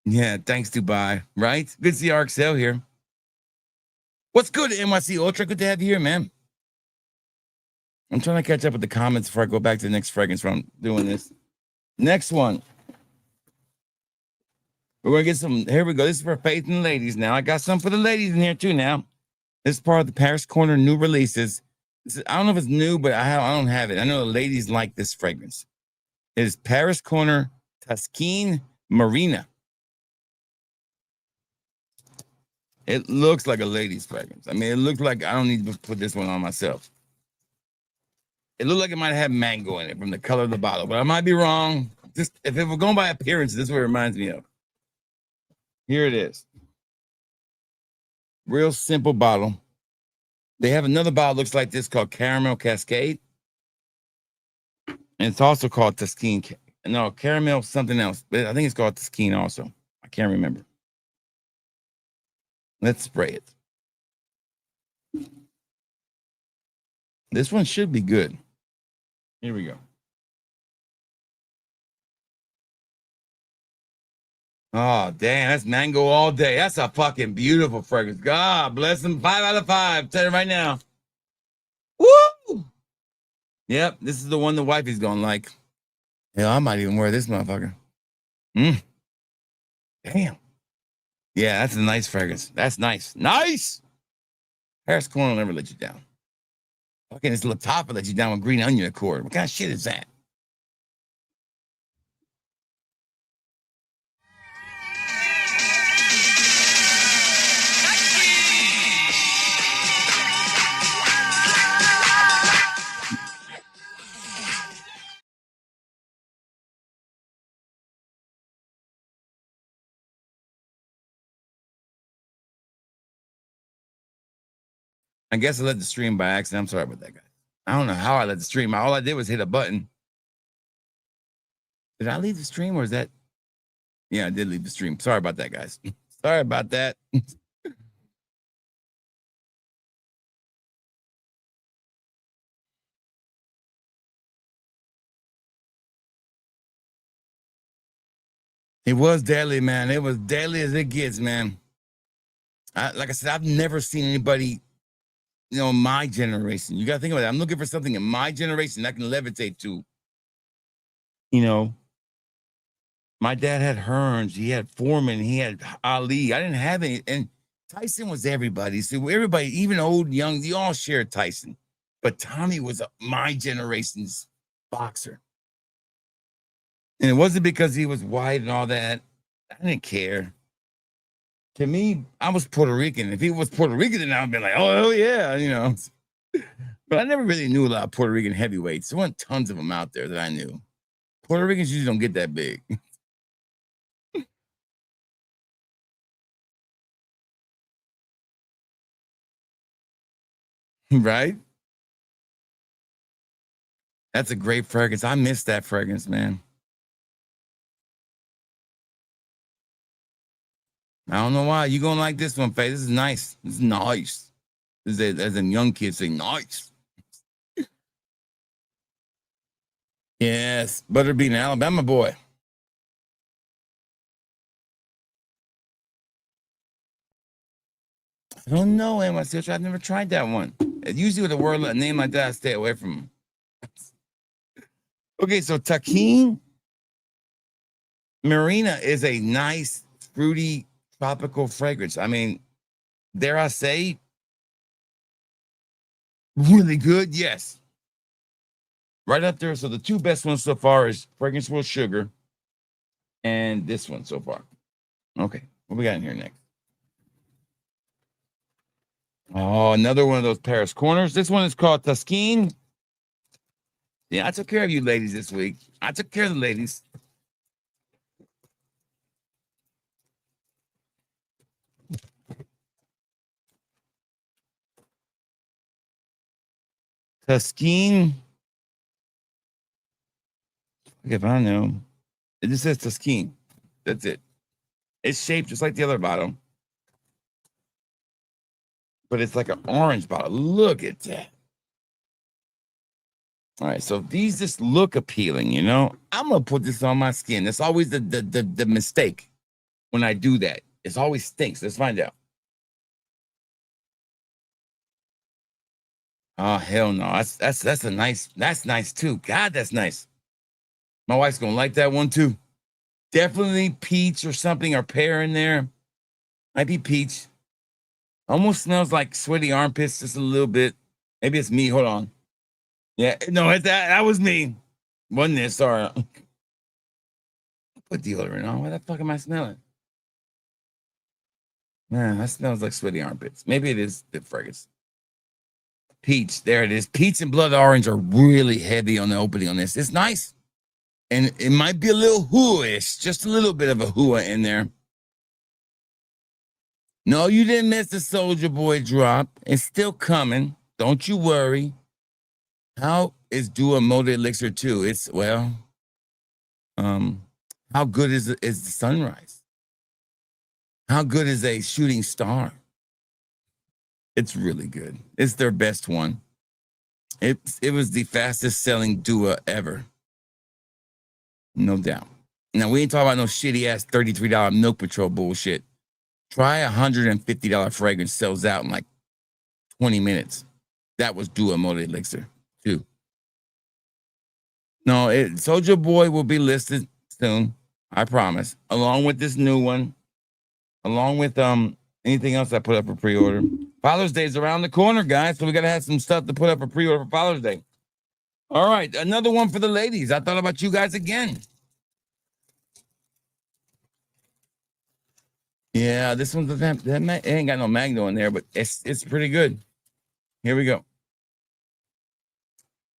Yeah, thanks, Dubai. Right? Good to see RXL here. What's good, NYC Ultra? Good to have you here, man. I'm trying to catch up with the comments before I go back to the next fragrance from doing this. Next one. We're going to get some. Here we go. This is for Faith and the ladies now. I got some for the ladies in here too now. This is part of the Paris Corner new releases. I don't know if it's new, but I don't have it. I know the ladies like this fragrance. It is Paris Corner Tuscane Marina. It looks like a lady's fragrance. I mean, it looks like I don't need to put this one on myself. It looked like it might have mango in it from the color of the bottle, but I might be wrong. Just if it were going by appearance, this is what it reminds me of. Here it is. Real simple bottle. They have another bottle looks like this called Caramel Cascade. And it's also called Tuscane. No, Caramel something else. But I think it's called Tuscane also. I can't remember. Let's spray it. This one should be good. Here we go. Oh, damn, that's mango all day. That's a fucking beautiful fragrance. God bless them. 5 out of 5. Tell you right now. Woo! Yep, this is the one the wifey's gonna like. Hell, I might even wear this motherfucker. Damn. Yeah, that's a nice fragrance. That's nice. Nice! Paris Corner will never let you down. Fucking this Lattafa let you down with green onion accord. What kind of shit is that? I guess I let the stream by accident. I'm sorry about that, guys. I don't know how I let the stream. All I did was hit a button. Did I leave the stream or is that? Yeah, I did leave the stream. Sorry about that, guys. Sorry about that. It was deadly, man. It was deadly as it gets, man. Like I said, I've never seen anybody, my generation. You got to think about it. I'm looking for something in my generation that I can levitate to. My dad had Hearns, he had Foreman, he had Ali. I didn't have any. And Tyson was everybody. So everybody, even old, young, they all shared Tyson. But Tommy was my generation's boxer. And it wasn't because he was white and all that. I didn't care. To me, I was Puerto Rican. If he was Puerto Rican, then I would be like, oh, yeah, But I never really knew a lot of Puerto Rican heavyweights. There weren't tons of them out there that I knew. Puerto Ricans usually don't get that big. Right? That's a great fragrance. I miss that fragrance, man. I don't know why. You gonna like this one, Faye. This is nice. This is nice. This is as a young kid say, nice. Yes, Butterbean, Alabama boy. I don't know, NYC. I've never tried that one. Usually with a name like that, I stay away from them. Okay, so Tuscane Marina is a nice, fruity, tropical fragrance. I mean, dare I say, really good? Yes. Right up there. So the two best ones so far is Fragrance World Sugar and this one so far. Okay, what we got in here next? Oh, another one of those Paris Corners. This one is called Tuscane. Yeah, I took care of you ladies this week. I took care of the ladies. Tuskene. If I know, it just says Tuskene. That's it. It's shaped just like the other bottle, but it's like an orange bottle. Look at that. All right, so these just look appealing, you know. I'm gonna put this on my skin. That's always the mistake when I do that. It always stinks. Let's find out. Oh hell no! That's a nice. That's nice too. God, that's nice. My wife's gonna like that one too. Definitely peach or something or pear in there. Might be peach. Almost smells like sweaty armpits just a little bit. Maybe it's me. Hold on. Yeah, no, that was me. Wasn't it? Sorry. Put deodorant on. What the fuck am I smelling? Man, that smells like sweaty armpits. Maybe it is the fragrance. Peach. There it is. Peach and blood orange are really heavy on the opening on this. It's nice. And it might be a little hooish, just a little bit of a hooah in there. No, you didn't miss the Soldier Boy drop. It's still coming. Don't you worry. How is Dua Motor Elixir 2? It's, well, how good is the sunrise? How good is a shooting star? It's really good. It's their best one. It was the fastest selling Dua ever. No doubt. Now, we ain't talking about no shitty ass $33 Milk Patrol bullshit. Try a $150 fragrance sells out in like 20 minutes. That was Dua Motor Elixir, too. No, Soulja Boy will be listed soon, I promise. Along with this new one. Along with anything else I put up for pre-order. Father's Day is around the corner, guys, so we gotta have some stuff to put up for pre-order for Father's Day. All right, another one for the ladies. I thought about you guys again. Yeah, this one's it ain't got no Magno in there, but it's pretty good. Here we go.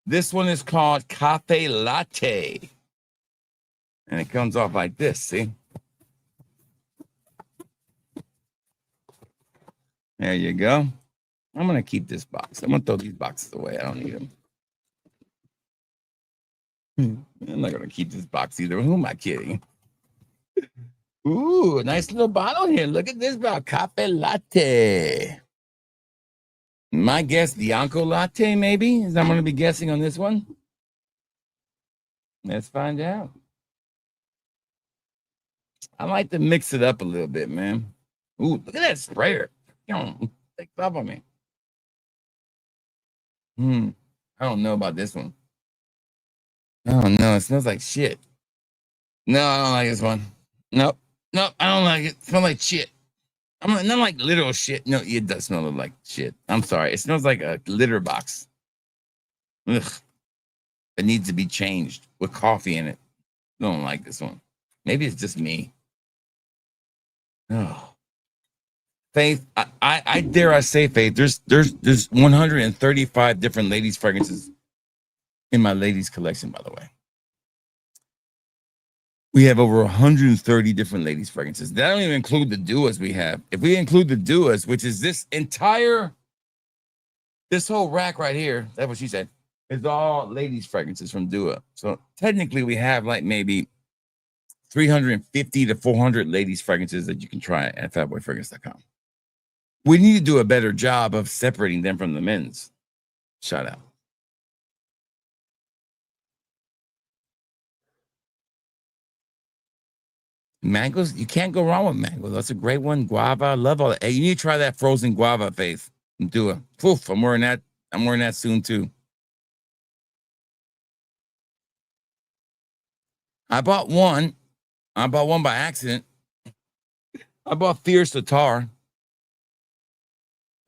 This one is called Cafe Latte. And it comes off like this, see? There you go. I'm going to keep this box. I'm going to throw these boxes away. I don't need them. I'm not going to keep this box either. Who am I kidding? Ooh, a nice little bottle here. Look at this bottle. Cafe Latte. My guess, Bianco Latte, maybe? Is I'm going to be guessing on this one? Let's find out. I like to mix it up a little bit, man. Ooh, look at that sprayer. Take up on me. I don't know about this one. Oh, no, it smells like shit. No, I don't like this one. Nope, I don't like it. It smells like shit. Not like literal shit. No, it does smell like shit. I'm sorry. It smells like a litter box. Ugh. It needs to be changed with coffee in it. I don't like this one. Maybe it's just me. Oh. Faith, I dare I say, Faith, there's 135 different ladies fragrances in my ladies collection, by the way. We have over 130 different ladies fragrances. That don't even include the duas we have. If we include the duas, which is this whole rack right here, that's what she said, is all ladies fragrances from Dua. So technically we have like maybe 350 to 400 ladies fragrances that you can try at fatboyfragrance.com. We need to do a better job of separating them from the men's. Shout out. Mangoes, you can't go wrong with mango. That's a great one. Guava, I love all that. Hey, you need to try that frozen guava, Faith. And do it. Poof, I'm wearing that soon too. I bought one by accident. I bought Fierce Tatar.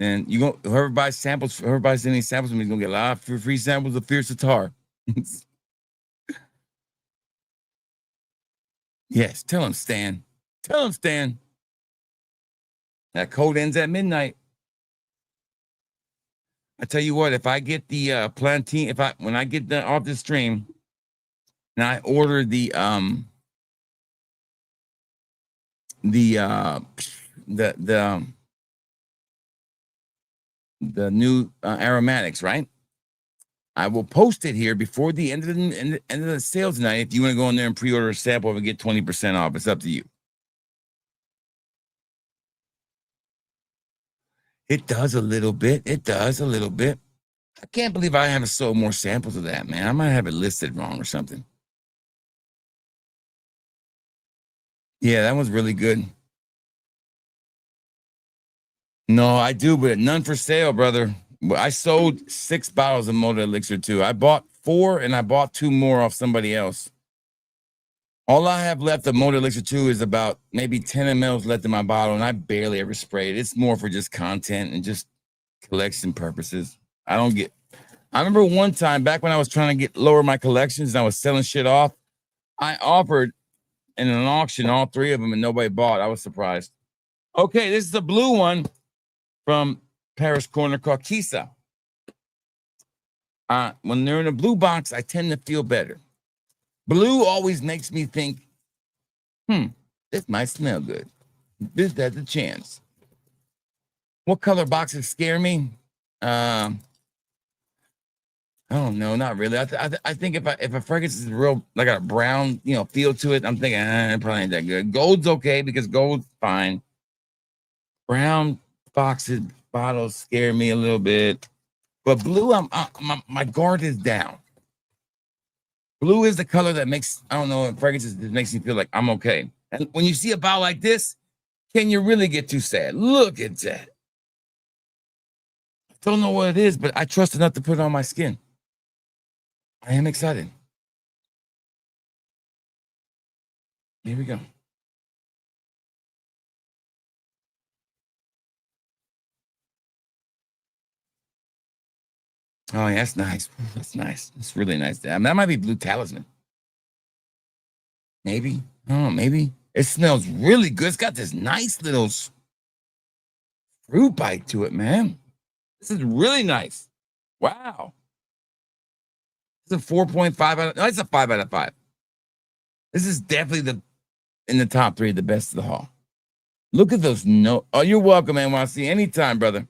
And whoever buys any samples from me is gonna get a lot of free samples of Fierce Tatar. Yes, tell him, Stan. Tell him, Stan. That code ends at midnight. I tell you what, if I get the plantain, when I get off the stream, and I order the new aromatics, right? I will post it here before the end of the sale tonight. If you want to go in there and pre-order a sample and get 20% off, it's up to you. It does a little bit. It does a little bit. I can't believe I haven't sold more samples of that, man. I might have it listed wrong or something. Yeah, that was really good. No, I do, but none for sale, brother. I sold 6 bottles of Motor Elixir too. I bought 4 and I bought 2 more off somebody else. All I have left of Motor Elixir 2 is about maybe 10 mLs left in my bottle, and I barely ever spray it. It's more for just content and just collection purposes. I remember one time back when I was trying to lower my collections and I was selling shit off, I offered in an auction all 3 of them and nobody bought. I was surprised. Okay, this is the blue one from Paris Corner called Kisa. When they're in a blue box, I tend to feel better. Blue always makes me think, this might smell good. This has a chance. What color boxes scare me? I don't know, not really. I think if a fragrance is real, like a brown, feel to it, I'm thinking, it probably ain't that good. Gold's okay because gold's fine. Brown boxes, bottles scare me a little bit, but blue, my guard is down. Blue is the color that makes, I don't know, fragrances that makes me feel like I'm okay. And when you see a bottle like this, can you really get too sad? Look at that. I don't know what it is, but I trust enough to put it on my skin. I am excited. Here we go. Oh, yeah, that's nice. That's nice. It's really nice. I mean, that might be Blue Talisman. Maybe. Oh, maybe. It smells really good. It's got this nice little fruit bite to it, man. This is really nice. Wow. It's a 4.5 out of, no, it's a 5 out of 5. This is definitely in the top 3 of the best of the haul. Look at those notes. Oh, you're welcome, man. Want to see anytime, brother.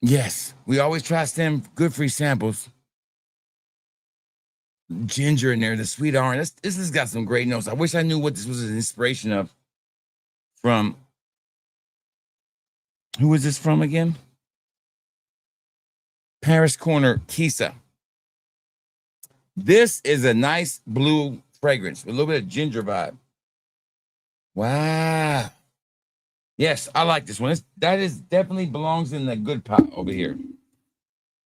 Yes, we always try to send good free samples. Ginger in there, the sweet orange. This has got some great notes. I wish I knew what this was an inspiration of. From who is this from again? Paris Corner Kisa. This is a nice blue fragrance with a little bit of ginger vibe. Wow. Yes, I like this one. That is definitely belongs in the good pot over here.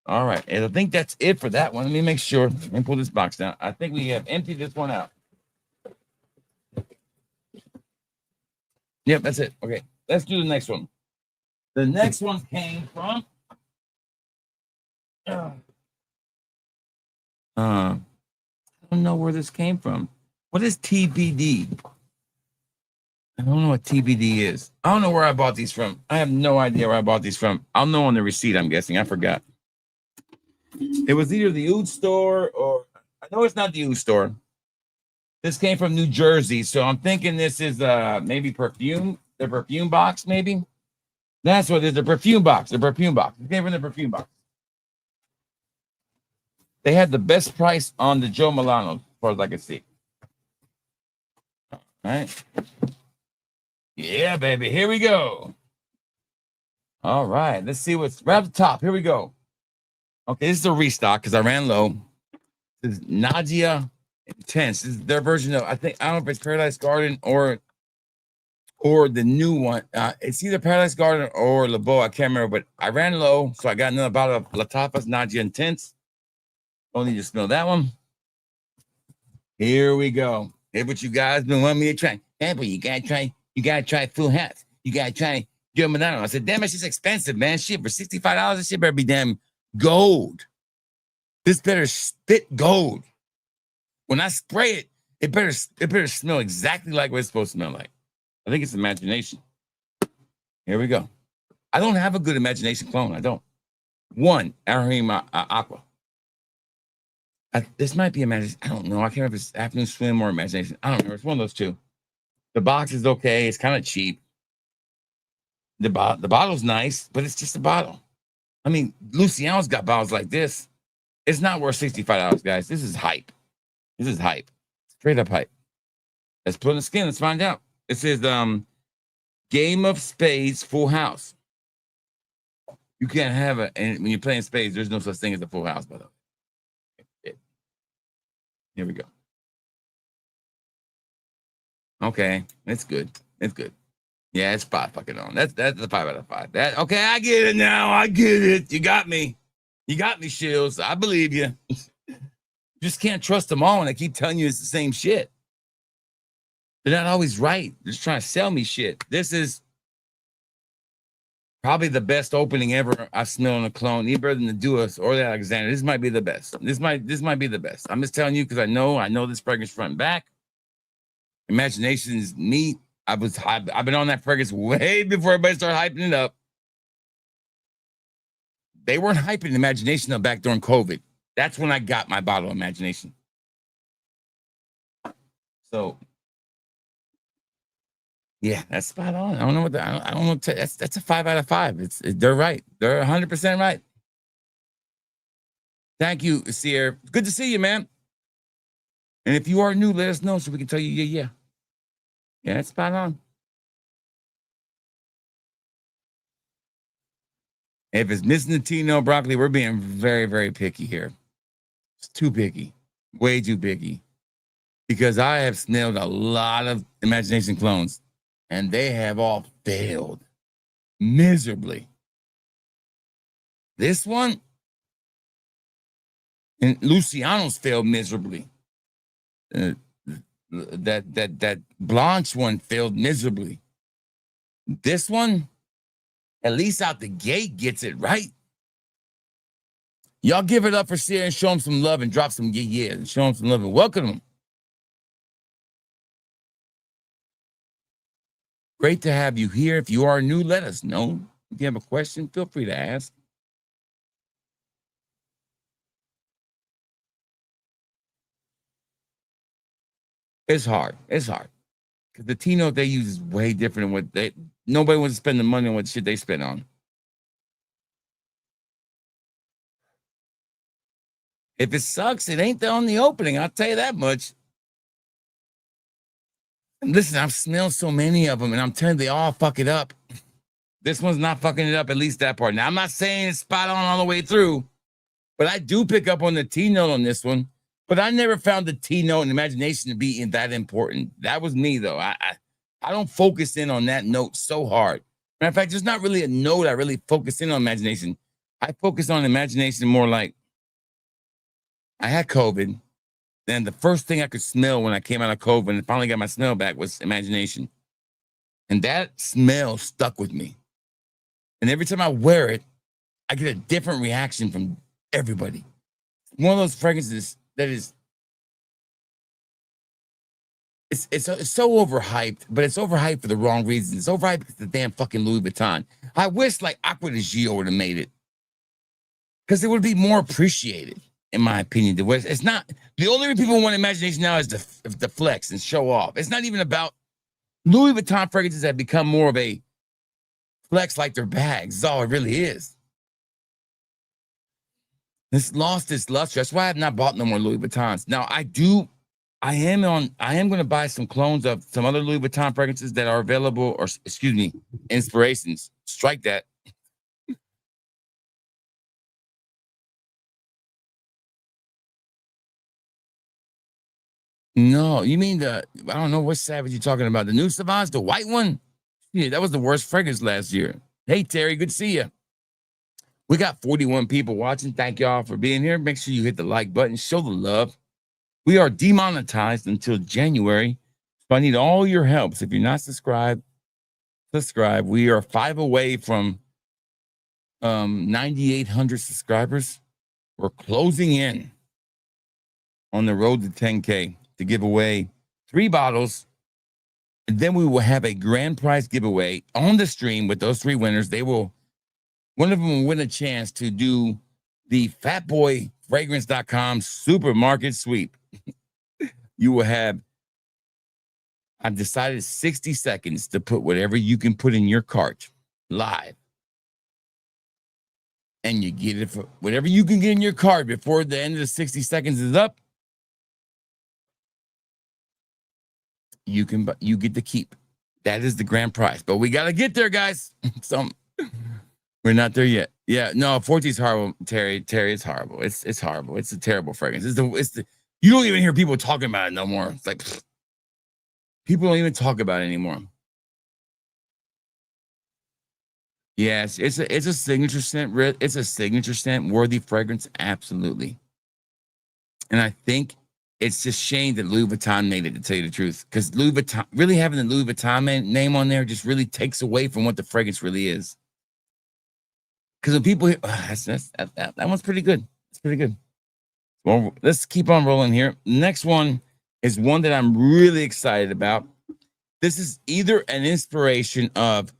All right, and I think that's it for that one. Let me make sure. Let me pull this box down. I think we have emptied this one out. Yep, that's it. Okay, let's do the next one. The next one came from I don't know where this came from. What is TBD? I don't know what TBD is. I don't know where I bought these from. I have no idea where I bought these from. I'll know on the receipt, I'm guessing. I forgot. It was either the Oud store or I know it's not the Oud store. This came from New Jersey, so I'm thinking this is maybe perfume. The perfume box, maybe. That's what it is. The perfume box. The perfume box. It came from the perfume box. They had the best price on the Joe Milano, as far as I can see. All right. Yeah, baby. Here we go. All right. Let's see what's right at the top. Here we go. Okay, this is a restock because I ran low. This is Nadia Intense. This is their version of, I don't know if it's Paradise Garden or the new one. It's either Paradise Garden or Le Beau. I can't remember, but I ran low, so I got another bottle of Lattafa's Nadia Intense. Don't need to smell that one. Here we go. Here's what you guys been wanting me to try. Tampa, you gotta try full hats. You gotta try Joe Milano. I said, damn, it's just expensive, man. Shit, for $65, this shit better be damn gold. This better spit gold. When I spray it, it better smell exactly like what it's supposed to smell like. I think it's imagination. Here we go. I don't have a good imagination clone. I don't. One, Arahima Aqua. This might be imagination. I don't know. I can't remember if it's Afternoon Swim or imagination. I don't know. It's one of those two. The box is okay. It's kind of cheap. The bottle's nice, but it's just a bottle. I mean, Luciano's got bottles like this. It's not worth $65, guys. This is hype. This is hype. Straight up hype. Let's put on the skin. Let's find out. It says Game of Spades Full House. You can't have and when you're playing spades, there's no such thing as a full house, by the way. Here we go. Okay, it's good. It's good. Yeah, it's 5 fucking on. That's a 5 out of 5. That okay, I get it now. I get it. You got me. You got me, Shields. I believe you. Just can't trust them all, and I keep telling you it's the same shit. They're not always right. They're just trying to sell me shit. This is probably the best opening ever I've smelled on a clone, even better than the Duos or the Alexander. This might be the best. This might be the best. I'm just telling you because I know this fragrance front and back. Imagination is neat. I've been on that fragrance way before everybody started hyping it up. They weren't hyping Imagination up back during COVID. That's when I got my bottle of Imagination. So, yeah, that's spot on. I don't know what I don't know. That's a 5 out of 5. They're right. They're 100% right. Thank you, Sierra. Good to see you, man. And if you are new, let us know so we can tell you, yeah. Yeah, that's spot on. If it's missing the Tino broccoli, we're being very, very picky here. It's too picky. Way too picky. Because I have smelled a lot of Imagination clones, and they have all failed miserably. This one, and Luciano's failed miserably. That Blanche one failed miserably. This one, at least out the gate, gets it right. Y'all give it up for Sierra and show them some love and drop some yeah and show them some love and welcome them. Great to have you here. If you are new, let us know. If you have a question, feel free to ask. It's hard. It's hard. Because the Tino they use is way different than what nobody wants to spend the money on what shit they spend on. If it sucks, it ain't on the opening. I'll tell you that much. And listen, I've smelled so many of them, and I'm telling you, they all fuck it up. This one's not fucking it up, at least that part. Now, I'm not saying it's spot on all the way through, but I do pick up on the T note on this one. But I never found the T note and Imagination to be that important. That was me, though. I don't focus in on that note so hard. Matter of fact, there's not really a note I really focus in on Imagination. I focus on Imagination more like I had COVID. Then the first thing I could smell when I came out of COVID and finally got my smell back was Imagination. And that smell stuck with me. And every time I wear it, I get a different reaction from everybody. One of those fragrances that is, it's so overhyped, but it's overhyped for the wrong reasons. It's overhyped because the damn fucking Louis Vuitton. I wish like Aqua de Gio would have made it, because it would be more appreciated, in my opinion. It's not the only reason people want Imagination now is the flex and show off. It's not even about Louis Vuitton fragrances have become more of a flex like their bags. That's all it really is. It's lost its luster. That's why I have not bought no more Louis Vuittons. Now I am going to buy some clones of some other Louis Vuitton fragrances that are available, or excuse me, inspirations. Strike that. No, you mean I don't know what Savage you're talking about. The new Savage, the white one? Yeah, that was the worst fragrance last year. Hey, Terry, good to see you. We got 41 people watching. Thank y'all for being here. Make sure you hit the like button. Show the love. We are demonetized until January. So I need all your help. So if you're not subscribed, subscribe. We are 5 away from 9,800 subscribers. We're closing in on the road to 10K to give away 3 bottles. And then we will have a grand prize giveaway on the stream with those 3 winners. One of them will win a chance to do the fatboyfragrance.com supermarket sweep. You will have, I've decided 60 seconds to put whatever you can put in your cart. live. And you get it for whatever you can get in your card before the end of the 60 seconds is up. You get to keep. That is the grand prize. But we got to get there, guys. So we're not there yet. Yeah, no, 14 is horrible, Terry. Terry, it's horrible. It's horrible. It's a terrible fragrance. You don't even hear people talking about it no more. It's like people don't even talk about it anymore. Yes, it's a signature scent. It's a signature scent worthy fragrance, absolutely. And I think it's just shame that Louis Vuitton made it, to tell you the truth, because Louis Vuitton really having the Louis Vuitton name on there just really takes away from what the fragrance really is. Because when people hear, that one's pretty good. It's pretty good. Well, let's keep on rolling here. Next one is one that I'm really excited about. This is either an inspiration of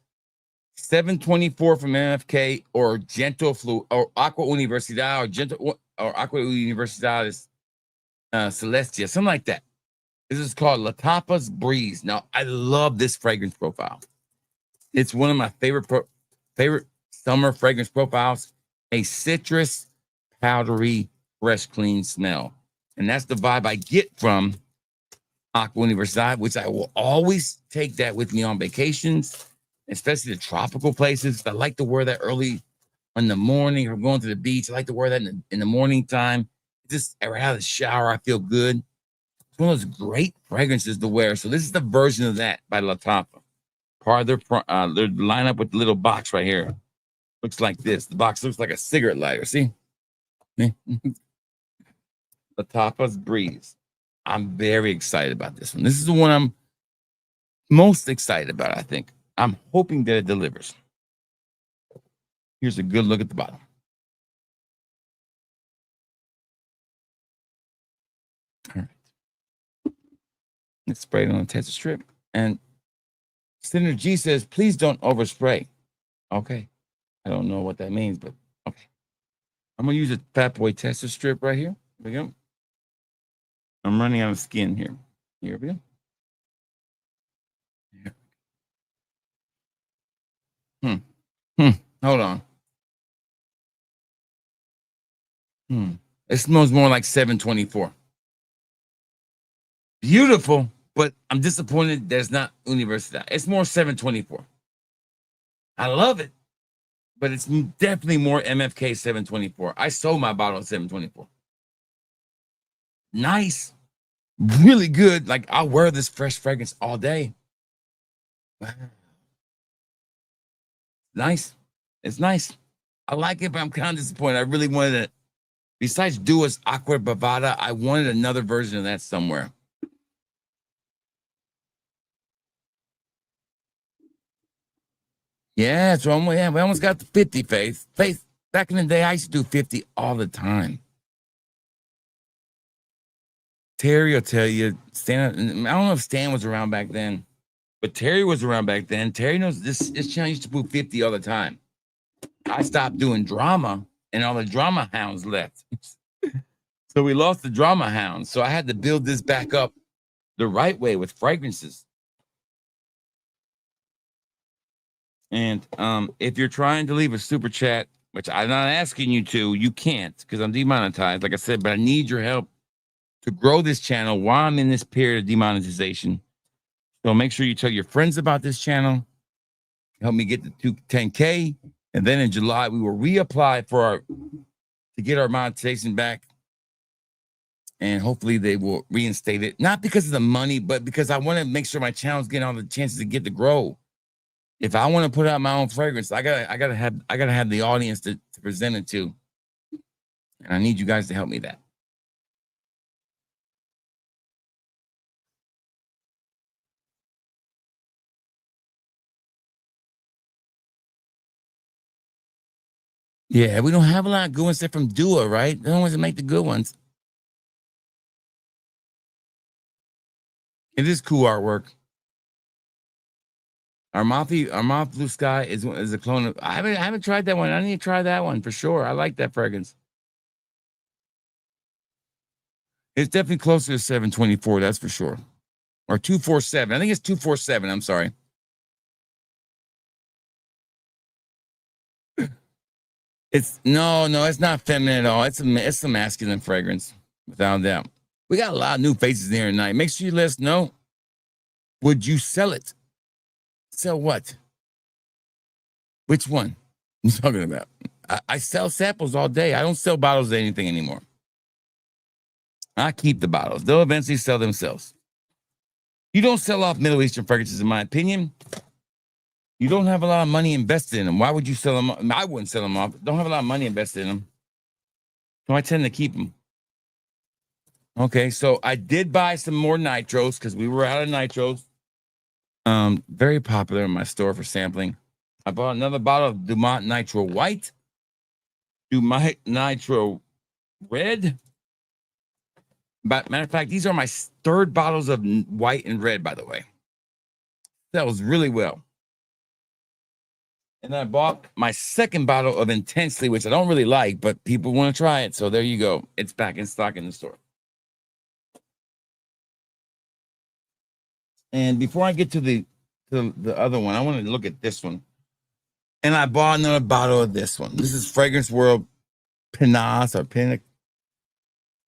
724 from MFK or Gentle Flu or Aqua Universidad or Gentle or Aqua Universidad Celestia, something like that. This is called Lattafa's Breeze. Now, I love this fragrance profile. It's one of my favorite summer fragrance profiles. A citrus, powdery, fresh, clean smell. And that's the vibe I get from Aqua Universidad, which I will always take that with me on vacations, especially the tropical places. I like to wear that early in the morning or going to the beach. I like to wear that in the morning time. Just out of the shower, I feel good. It's one of those great fragrances to wear. So this is the version of that by Lattafa. Part of their lineup with the little box right here. Looks like this. The box looks like a cigarette lighter. See? Lattafa's Breeze. I'm very excited about this one. This is the one I'm most excited about, I think. I'm hoping that it delivers. Here's a good look at the bottom. All right. Let's spray it on the tester strip. And Senator G says, please don't overspray. Okay. I don't know what that means, but okay. I'm going to use a Fat Boy tester strip right here. Here we go. I'm running out of skin here. Here we go. Hold on. It smells more like 724. Beautiful, but I'm disappointed there's not Universidad. It's more 724. I love it, but it's definitely more MFK 724. I sold my bottle of 724. Nice, really good. Like, I'll wear this fresh fragrance all day. Nice. It's nice. I like it, but I'm kind of disappointed. I really wanted it. Besides Dua's Aqua Bavada, I wanted another version of that somewhere. Yeah, so we almost got the 50, Faith. Faith, back in the day, I used to do 50 all the time. Terry will tell you, Stan, I don't know if Stan was around back then, but Terry was around back then. Terry knows this channel used to do 50 all the time. I stopped doing drama, and all the drama hounds left. So we lost the drama hounds. So I had to build this back up the right way with fragrances. And if you're trying to leave a super chat, which I'm not asking you to, you can't because I'm demonetized, like I said, but I need your help to grow this channel while I'm in this period of demonetization. So make sure you tell your friends about this channel. Help me get to 10K. And then in July, we will reapply to get our monetization back. And hopefully they will reinstate it. Not because of the money, but because I want to make sure my channel's getting all the chances to get to grow. If I want to put out my own fragrance, I gotta have the audience to present it to. And I need you guys to help me that. Yeah, we don't have a lot of good ones except from Dua, right? They're the ones that make the good ones. It is cool artwork. Our moth blue sky is a clone of. I haven't tried that one. I need to try that one for sure. I like that fragrance. It's definitely closer to 724, that's for sure. Or 247. I think it's 247. I'm sorry. It's it's not feminine at all. It's a masculine fragrance, without a doubt. We got a lot of new faces here tonight. Make sure you let us know. Would you sell it? Sell what? Which one you talking about? I sell samples all day. I don't sell bottles of anything anymore. I keep the bottles. They'll eventually sell themselves. You don't sell off Middle Eastern fragrances, in my opinion. You don't have a lot of money invested in them. Why would you sell them? I wouldn't sell them off. Don't have a lot of money invested in them. So I tend to keep them. Okay, so I did buy some more nitros because we were out of nitros. Very popular in my store for sampling. I bought another bottle of Dumont Nitro White, Dumont Nitro Red. But matter of fact, these are my third bottles of white and red, by the way. Sells really well. And I bought my second bottle of Intensely, which I don't really like, but people want to try it. So there you go. It's back in stock in the store. And before I get to the other one, I want to look at this one. And I bought another bottle of this one. This is Fragrance World Pinasse or Pinic.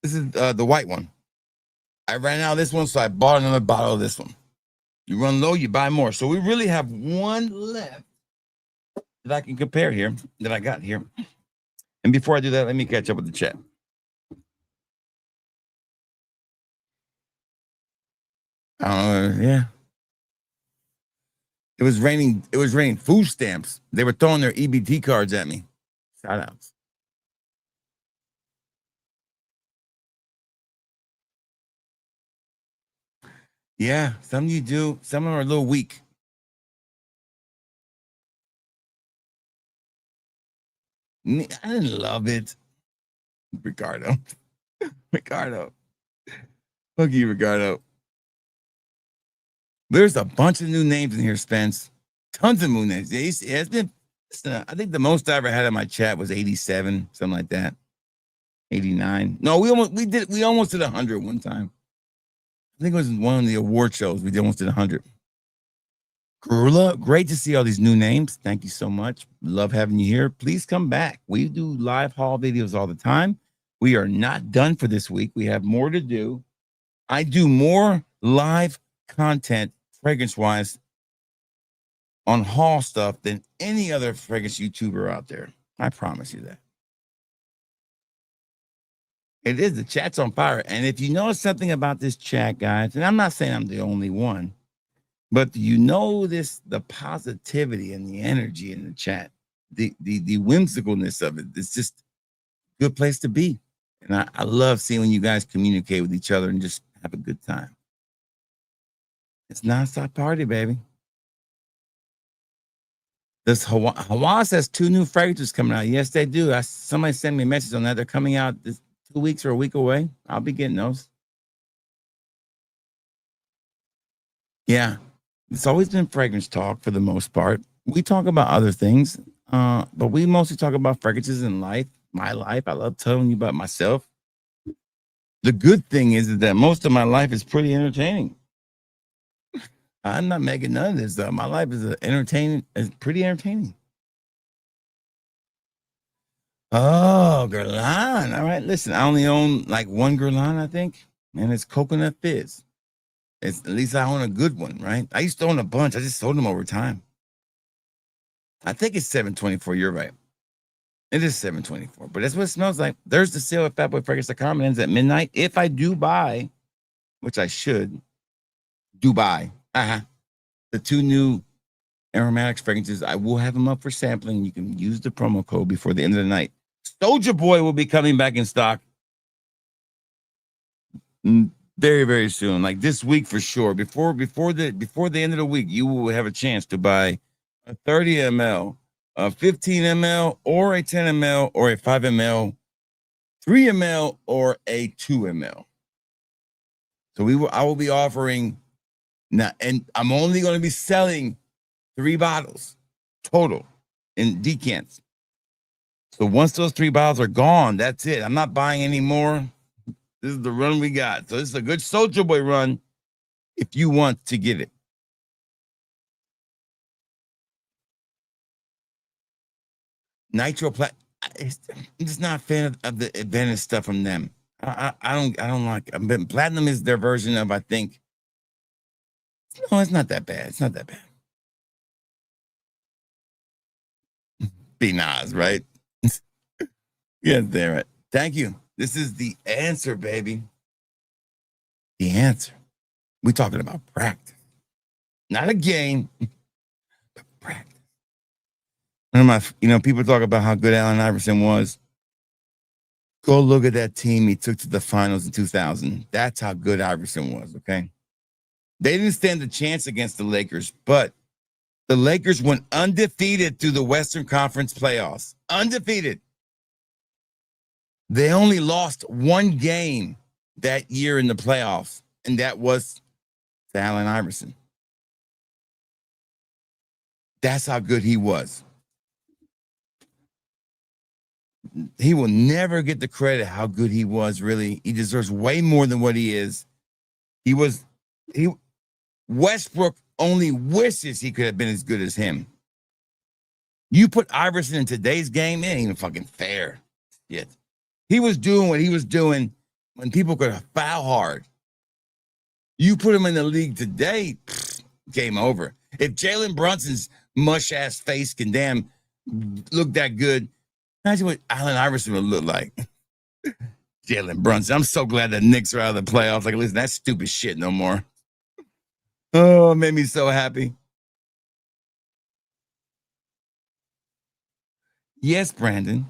This is the white one. I ran out of this one, so I bought another bottle of this one. You run low, you buy more. So we really have one left that I can compare here, that I got here. And before I do that, let me catch up with the chat. Yeah. It was raining food stamps. They were throwing their EBT cards at me. Shout outs. Yeah, some you do. Some of them are a little weak. I didn't love it. Ricardo. Fuck you, Ricardo. There's a bunch of new names in here, Spence. Tons of new names. It's been, I think the most I ever had in my chat was 87, something like that. 89. No, we almost did 100 one time. I think it was one of the award shows. We almost did 100. Garula, great to see all these new names. Thank you so much. Love having you here. Please come back. We do live haul videos all the time. We are not done for this week. We have more to do. I do more live content, fragrance-wise, on haul stuff than any other fragrance YouTuber out there. I promise you that. It is. The chat's on fire. And if you know something about this chat, guys, and I'm not saying I'm the only one, but you notice the positivity and the energy in the chat, the whimsicalness of it. It's just a good place to be. And I love seeing when you guys communicate with each other and just have a good time. It's nonstop party, baby. This Hawass has 2 new fragrances coming out. Yes, they do. Somebody sent me a message on that. They're coming out this 2 weeks or a week away. I'll be getting those. Yeah, it's always been fragrance talk for the most part. We talk about other things, but we mostly talk about fragrances in life, my life. I love telling you about myself. The good thing is that most of my life is pretty entertaining. I'm not making none of this though. My life is pretty entertaining. Oh, Guerlain. All right, listen, I only own like one Guerlain, I think, and it's Coconut Fizz. At least I own a good one, right? I used to own a bunch. I just sold them over time. I think it's 724. You're right. It is 724, but that's what it smells like. There's the sale at fatboyfragrance.com. It ends at midnight. If I do buy, which I should, Dubai. The 2 new aromatics fragrances, I will have them up for sampling. You can use the promo code before the end of the night. Soldier Boy will be coming back in stock very, very soon, like this week for sure. Before the end of the week, you will have a chance to buy a 30 ml, a 15 ml, or a 10 ml, or a 5 ml, 3 ml, or a 2 ml. So I will be offering now, and I'm only going to be selling 3 bottles total in decants. So once those 3 bottles are gone, that's it. I'm not buying any more. This is the run we got. So this is a good Soldier Boy run if you want to get it. Nitro Plat. I'm just not a fan of the advantage stuff from them. I don't like. But Platinum is their version of, I think. No, it's not that bad. It's not that bad. Be nice, right? Yeah, there. Right. Thank you. This is the answer, baby. The answer. We're talking about practice, not a game, but practice. One of my, people talk about how good Allen Iverson was. Go look at that team he took to the finals in 2000. That's how good Iverson was, okay? They didn't stand a chance against the Lakers, but the Lakers went undefeated through the Western Conference playoffs. Undefeated. They only lost one game that year in the playoffs, and that was to Allen Iverson. That's how good he was. He will never get the credit how good he was, really. He deserves way more than what he is. Westbrook only wishes he could have been as good as him. You put Iverson in today's game, it ain't even fucking fair. Shit. He was doing what he was doing when people could foul hard. You put him in the league today, game over. If Jalen Brunson's mush-ass face can damn look that good, imagine what Allen Iverson would look like. Jalen Brunson. I'm so glad the Knicks are out of the playoffs. Like, listen, that stupid shit no more. Oh, it made me so happy. Yes, Brandon.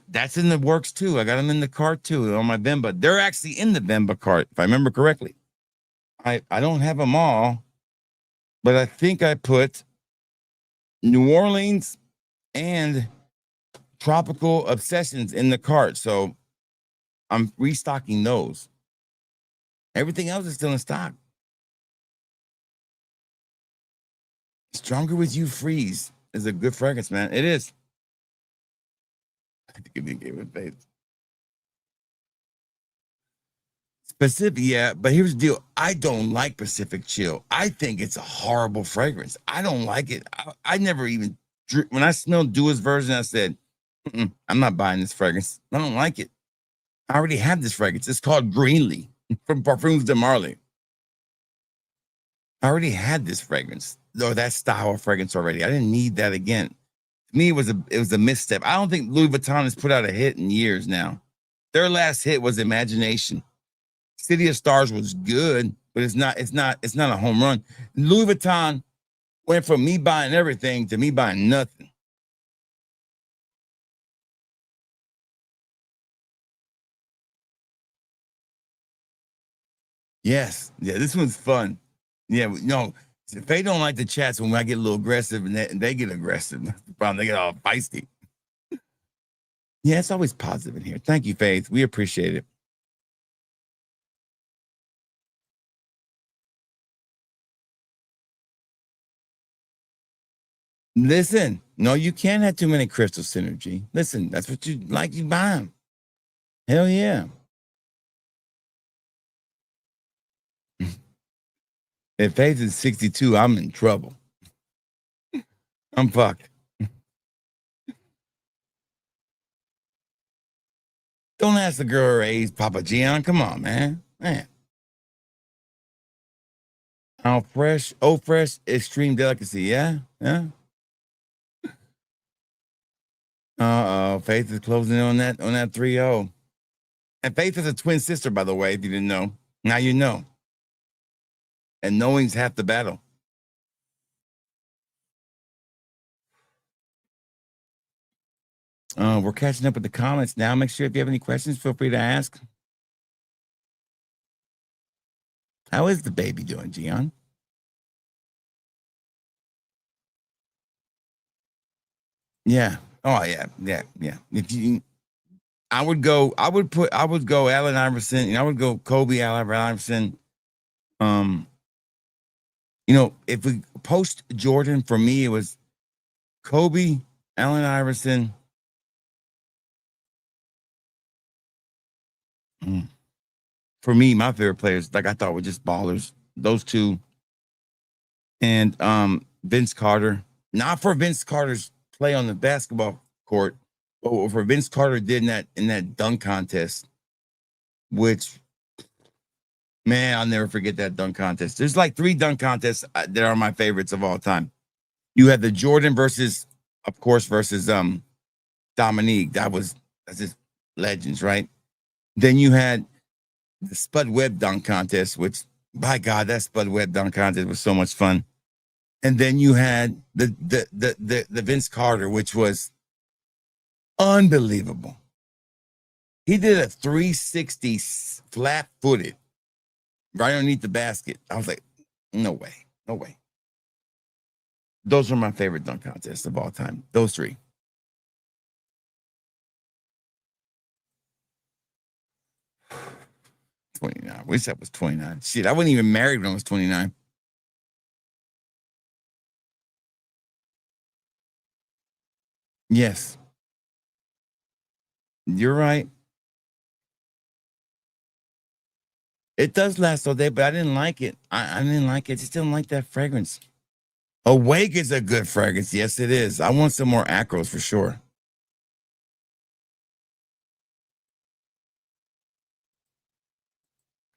That's in the works too. I got them in the cart too on my Venba. They're actually in the Venba cart, if I remember correctly. I don't have them all, but I think I put New Orleans and Tropical Obsessions in the cart. So I'm restocking those. Everything else is still in stock. Stronger With You Freeze is a good fragrance, man. It is. I think it gave it face. Specific, yeah, but here's the deal. I don't like Pacific Chill. I think it's a horrible fragrance. I don't like it. I never even when I smelled Dua's version, I said, I'm not buying this fragrance. I don't like it. I already have this fragrance. It's called Greenlee from Parfums de Marly. I already had this fragrance, or that style of fragrance already. I didn't need that again. To me, it was a misstep. I don't think Louis Vuitton has put out a hit in years now. Their last hit was Imagination. City of Stars was good, but it's not a home run. Louis Vuitton went from me buying everything to me buying nothing. Yes. Yeah, this one's fun. Yeah, no, if they don't like the chats when I get a little aggressive and they get aggressive, that's the problem. They get all feisty. Yeah, it's always positive in here. Thank you, Faith. We appreciate it. Listen, no, you can't have too many crystal synergy. Listen, that's what you like, you buy them. Hell yeah. If Faith is 62, I'm in trouble. I'm fucked. Don't ask the girl her age, Papa Gian. Come on, man. How fresh, fresh, extreme delicacy. Yeah. Faith is closing in on that 3-0. And Faith is a twin sister, by the way, if you didn't know. Now you know. And knowing's half the battle. We're catching up with the comments now. Make sure if you have any questions, feel free to ask. How is the baby doing, Gian? Yeah. Oh yeah. If you, I would go Allen Iverson. I would go Kobe, Allen Iverson. If we post Jordan, for me, it was Kobe, Allen Iverson. For me, my favorite players, like I thought, were just ballers. Those two, and Vince Carter. Not for Vince Carter's play on the basketball court, Oh, for Vince Carter did in that dunk contest, which, man, I'll never forget that dunk contest. There's like 3 dunk contests that are my favorites of all time. You had the Jordan versus Dominique. That's just legends, right? Then you had the Spud Webb dunk contest, which, by God, that Spud Webb dunk contest was so much fun. And then you had the Vince Carter, which was unbelievable. He did a 360 flat-footed right underneath the basket. I was like, no way, no way. Those are my favorite dunk contests of all time. Those 3. 29. I wish I was 29. Shit, I wasn't even married when I was 29. Yes. You're right. It does last all day, but I didn't like it. I didn't like it. I just didn't like that fragrance. Awake is a good fragrance. Yes, it is. I want some more Acros for sure.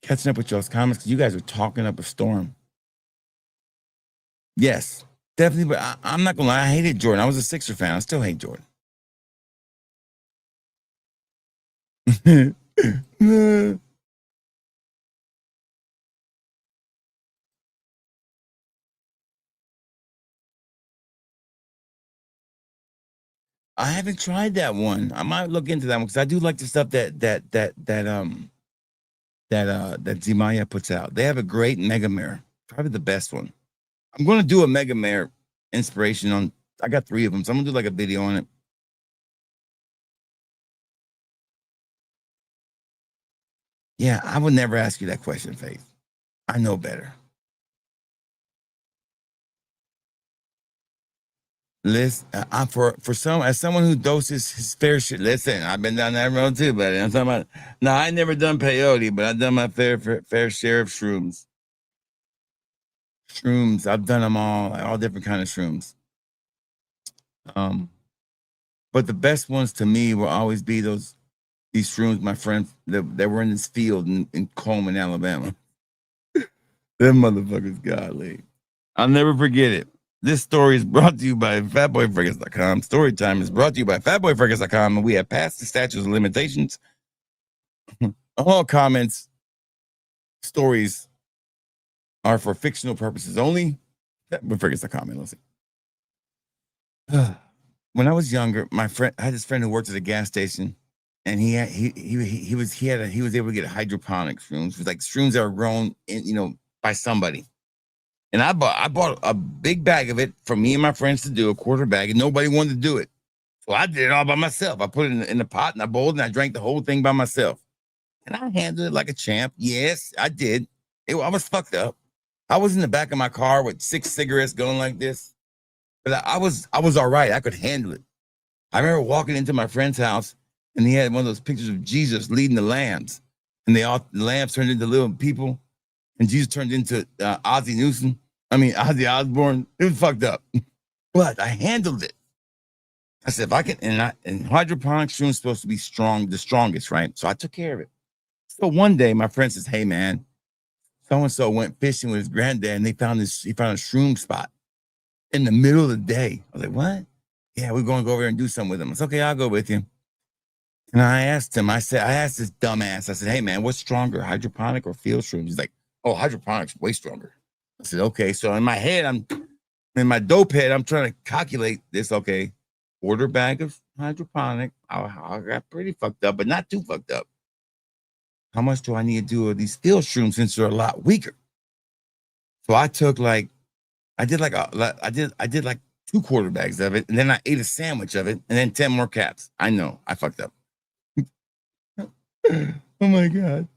Catching up with y'all's comments because you guys are talking up a storm. Yes, definitely. But I'm not gonna lie. I hated Jordan. I was a Sixer fan. I still hate Jordan. I haven't tried that one. I might look into that one because I do like the stuff that Zimaya puts out. They have a great Mega Mare, probably the best one. I'm gonna do a Mega Mare inspiration on. I got 3 of them, so I'm gonna do like a video on it. Yeah, I would never ask you that question, Faith. I know better. Listen, as someone who doses his fair share. Listen, I've been down that road too, buddy. I'm talking about. No, I ain't never done peyote, but I've done my fair share of shrooms. Shrooms, I've done them all different kind of shrooms. But the best ones to me will always be these shrooms, my friend, that were in this field in Coleman, Alabama. Them motherfuckers, godly. I'll never forget it. This story is brought to you by fatboyfreckers.com. Storytime is brought to you by fatboyfreckers.com, and we have passed the statute of limitations. All comments, stories are for fictional purposes only. Fatboyfreckers.com. Listen. When I was younger, I had this friend who worked at a gas station, and he was able to get hydroponic shrooms. It was like shrooms that were grown by somebody. And I bought a big bag of it for me and my friends to do, a quarter bag, and nobody wanted to do it. So I did it all by myself. I put it in the pot and I boiled and I drank the whole thing by myself. And I handled it like a champ. Yes, I did. I was fucked up. I was in the back of my car with 6 cigarettes going like this. But I was all right. I could handle it. I remember walking into my friend's house and he had one of those pictures of Jesus leading the lambs. And the lambs turned into little people. And Jesus turned into Ozzy Osbourne. It was fucked up. But I handled it. I said, if I can, and hydroponic shroom is supposed to be the strongest, right? So I took care of it. So one day my friend says, hey man, so-and-so went fishing with his granddad and he found a shroom spot in the middle of the day. I was like, what? Yeah, we're going to go over there and do something with him. It's okay, I'll go with you. And I asked this dumbass, I said, hey man, what's stronger, hydroponic or field shrooms? He's like, oh, hydroponic's way stronger. I said, okay. So in my head, in my dope head, I'm trying to calculate this. Okay, quarter bag of hydroponic. I got pretty fucked up, but not too fucked up. How much do I need to do of these field shrooms since they're a lot weaker? So I took I did like 2 quarter bags of it, and then I ate a sandwich of it, and then 10 more caps. I know, I fucked up. Oh my God,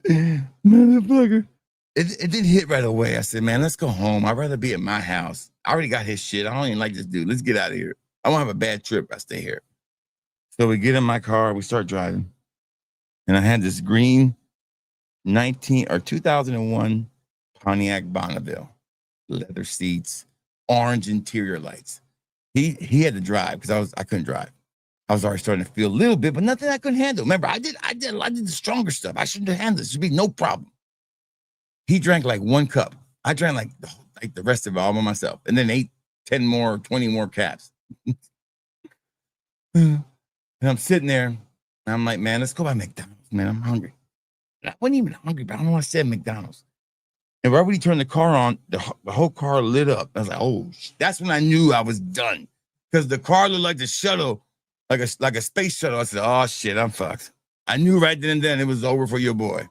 motherfucker. It didn't hit right away. I said, man, let's go home. I'd rather be at my house. I already got his shit. I don't even like this dude. Let's get out of here. I won't have a bad trip if I stay here. So we get in my car. We start driving. And I had this green 2001 Pontiac Bonneville. Leather seats, orange interior lights. He had to drive because I couldn't drive. I was already starting to feel a little bit, but nothing I couldn't handle. Remember, I did the stronger stuff. I shouldn't have handled it. Should be no problem. He drank like 1 cup. I drank like the rest of it all by myself, and then ate 10 more, 20 more caps. And I'm sitting there, and I'm like, man, let's go by McDonald's, man. I'm hungry. And I wasn't even hungry, but I don't know why I said McDonald's. And right when he turned the car on, the whole car lit up. I was like, oh, that's when I knew I was done. Because the car looked like the shuttle, like a space shuttle. I said, oh, shit, I'm fucked. I knew right then and then it was over for your boy.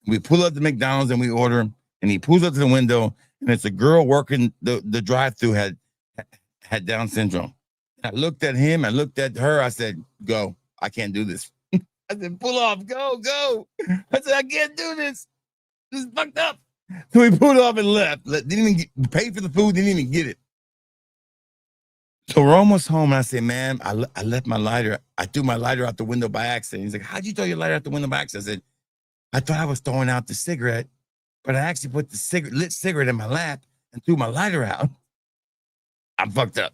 We pull up to McDonald's and we order, and he pulls up to the window, and it's a girl working the drive-thru had Down syndrome. I looked at him, I looked at her, I said, go. I can't do this. I said, pull off, go. I said, I can't do this. This is fucked up. So we pulled off and left. Didn't even pay for the food, didn't even get it. So we're almost home, and I say, man, I left my lighter. I threw my lighter out the window by accident. He's like, how'd you throw your lighter out the window by accident? I said, I thought I was throwing out the cigarette, but I actually put the lit cigarette in my lap and threw my lighter out. I'm fucked up.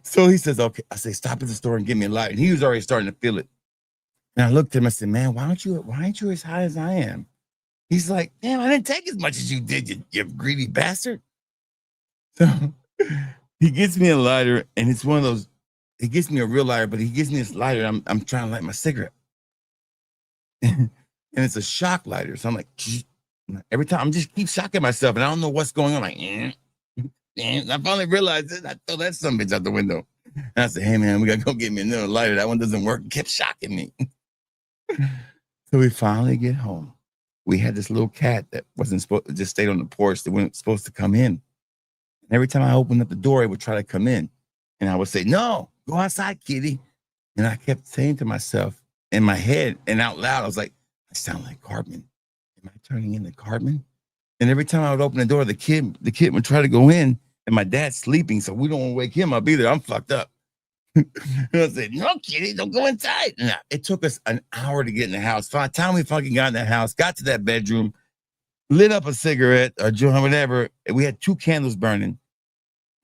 So he says, okay. I say, stop at the store and get me a lighter. And he was already starting to feel it. And I looked at him, I said, man, why aren't you as high as I am? He's like, damn, I didn't take as much as you did, you greedy bastard. So he gets me a lighter, and it's one of those, he gives me a real lighter, but he gives me this lighter. I'm trying to light my cigarette. And it's a shock lighter. So I'm like, every time I'm just keep shocking myself, and I don't know what's going on. Like, and I finally realized it. I throw that son of a bitch out the window. And I said, hey, man, we got to go get me another lighter. That one doesn't work. It kept shocking me. So we finally get home. We had this little cat that wasn't supposed to just stayed on the porch. That wasn't supposed to come in. And every time I opened up the door, it would try to come in. And I would say, no, go outside, kitty. And I kept saying to myself in my head and out loud, I was like, I sound like Cartman. Am I turning into Cartman? And every time I would open the door, the kid would try to go in, and my dad's sleeping, so we don't want to wake him up either. I'm fucked up. And I said, no, kitty, don't go inside. And it took us an hour to get in the house. By the time we fucking got in the house, got to that bedroom, lit up a cigarette or joint, whatever. And we had 2 candles burning.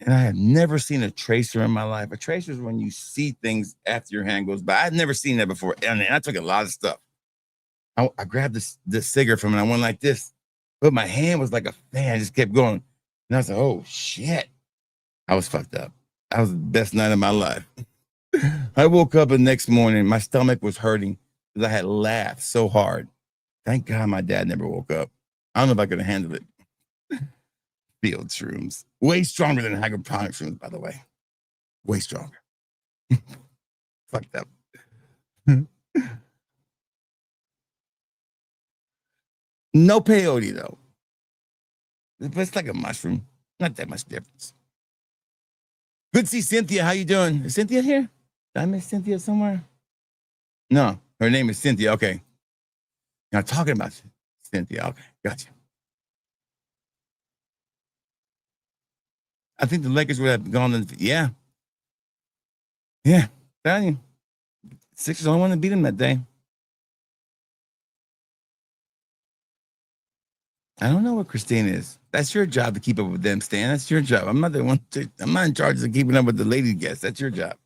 And I had never seen a tracer in my life. A tracer is when you see things after your hand goes by. I'd never seen that before. And I took a lot of stuff. I grabbed the cigarette from it. I went like this. But my hand was like a fan. I just kept going. And I was like, oh, shit. I was fucked up. That was the best night of my life. I woke up the next morning. My stomach was hurting because I had laughed so hard. Thank God my dad never woke up. I don't know if I could have handled it. Field shrooms. Way stronger than hydroponic shrooms, by the way. Way stronger. Fucked up. No peyote, though. It's like a mushroom. Not that much difference. Good to see Cynthia. How you doing? Is Cynthia here? Did I miss Cynthia somewhere? No, her name is Cynthia. Okay. Now talking about Cynthia. Okay, gotcha. I think the Lakers would have gone. Yeah. Telling you. Sixers only one to beat them that day. I don't know what Christine is. That's your job to keep up with them, Stan. That's your job. I'm not the one. I'm not in charge of keeping up with the lady guests. That's your job.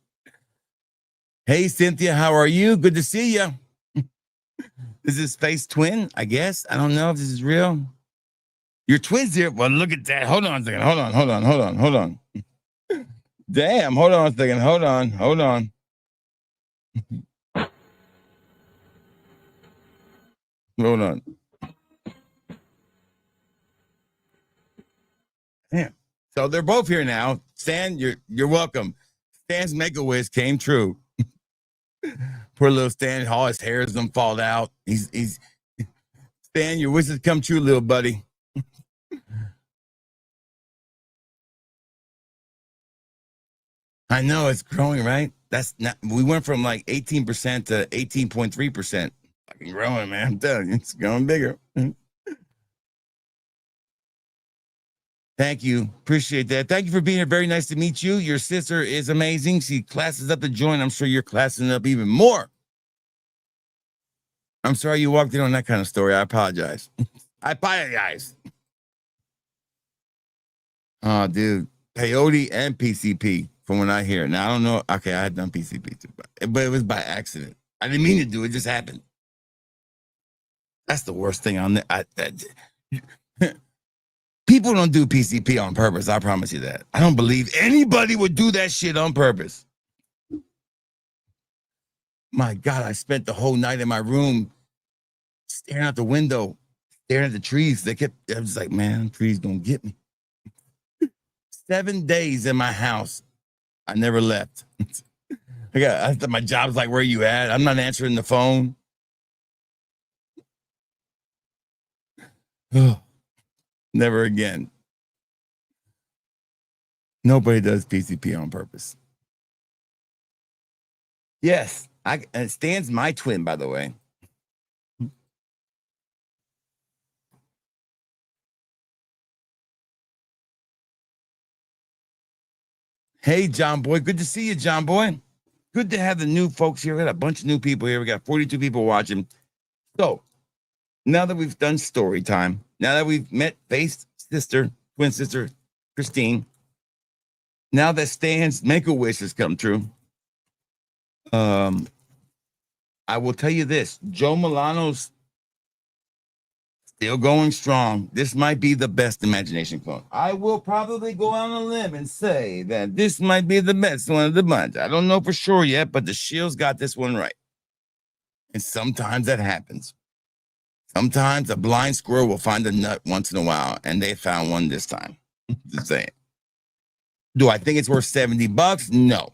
Hey, Cynthia, how are you? Good to see you. Is this face twin? I guess. I don't know if this is real. Your twins here. Well, look at that. Hold on a second. Hold on. Damn. Hold on a second. Hold on. Hold on. Damn. So they're both here now. Stan, you're welcome. Stan's Make-A-Wish came true. Poor little Stan, all his hairs done fall out. He's Stan, your wishes come true, little buddy. I know it's growing, right? That's not. We went from like 18% to 18.3%. Fucking growing, man. I'm telling you, it's going bigger. Thank you. Appreciate that. Thank you for being here. Very nice to meet you. Your sister is amazing. She classes up the joint. I'm sure you're classing up even more. I'm sorry you walked in on that kind of story. I apologize. Oh, dude. Peyote and PCP. from what I hear. Now I don't know. Okay, I had done PCP too, but it was by accident. I didn't mean to do it; just happened. That's the worst thing on the. People don't do PCP on purpose. I promise you that. I don't believe anybody would do that shit on purpose. My God, I spent the whole night in my room staring out the window, staring at the trees. I was like, man, trees gonna get me. 7 days in my house. I never left. I thought my job's like, where you at? I'm not answering the phone. Never again. Nobody does PCP on purpose. Yes, Stan's my twin, by the way. Hey, John Boy. Good to see you, John Boy. Good to have the new folks here. We got a bunch of new people here. We got 42 people watching. So now that we've done story time, now that we've met Faith's sister, twin sister, Christine, now that Stan's Make-A-Wish has come true, I will tell you this. Joe Milano's still going strong. This might be the best imagination clone. I will probably go on a limb and say that this might be the best one of the bunch. I don't know for sure yet, but the Shields got this one right. And sometimes that happens. Sometimes a blind squirrel will find a nut once in a while, and they found one this time. Just saying. Do I think it's worth $70? No.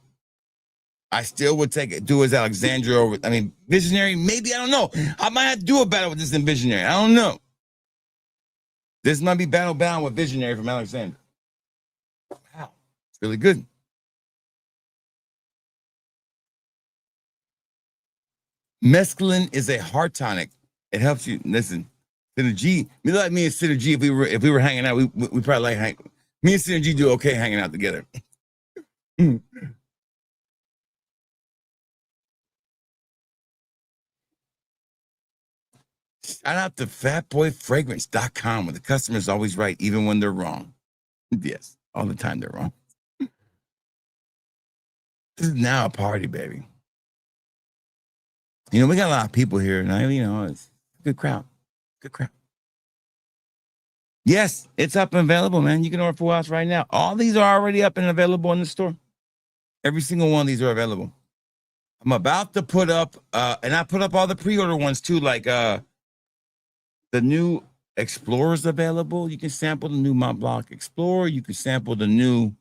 I still would take it, do as Alexandria over. I mean, Visionary, maybe, I don't know. I might have to do a battle with this in Visionary. I don't know. This might be battle bound with Visionary from Alexandria. Wow. It's really good. Mescaline is a heart tonic. It helps you. Listen, Synergy. Me like me and Synergy. If we were hanging out, we probably like me and Synergy do okay hanging out together. Shout out to fatboyfragrance.com where the customer's always right, even when they're wrong. Yes, all the time they're wrong. This is now a party, baby. You know, we got a lot of people here, and it's a good crowd. Good crowd. Yes, it's up and available, man. You can order for us right now. All these are already up and available in the store. Every single one of these are available. I'm about to put up, and I put up all the pre-order ones too, like the new Explorer's available. You can sample the new Mont Blanc Explorer. You can sample the new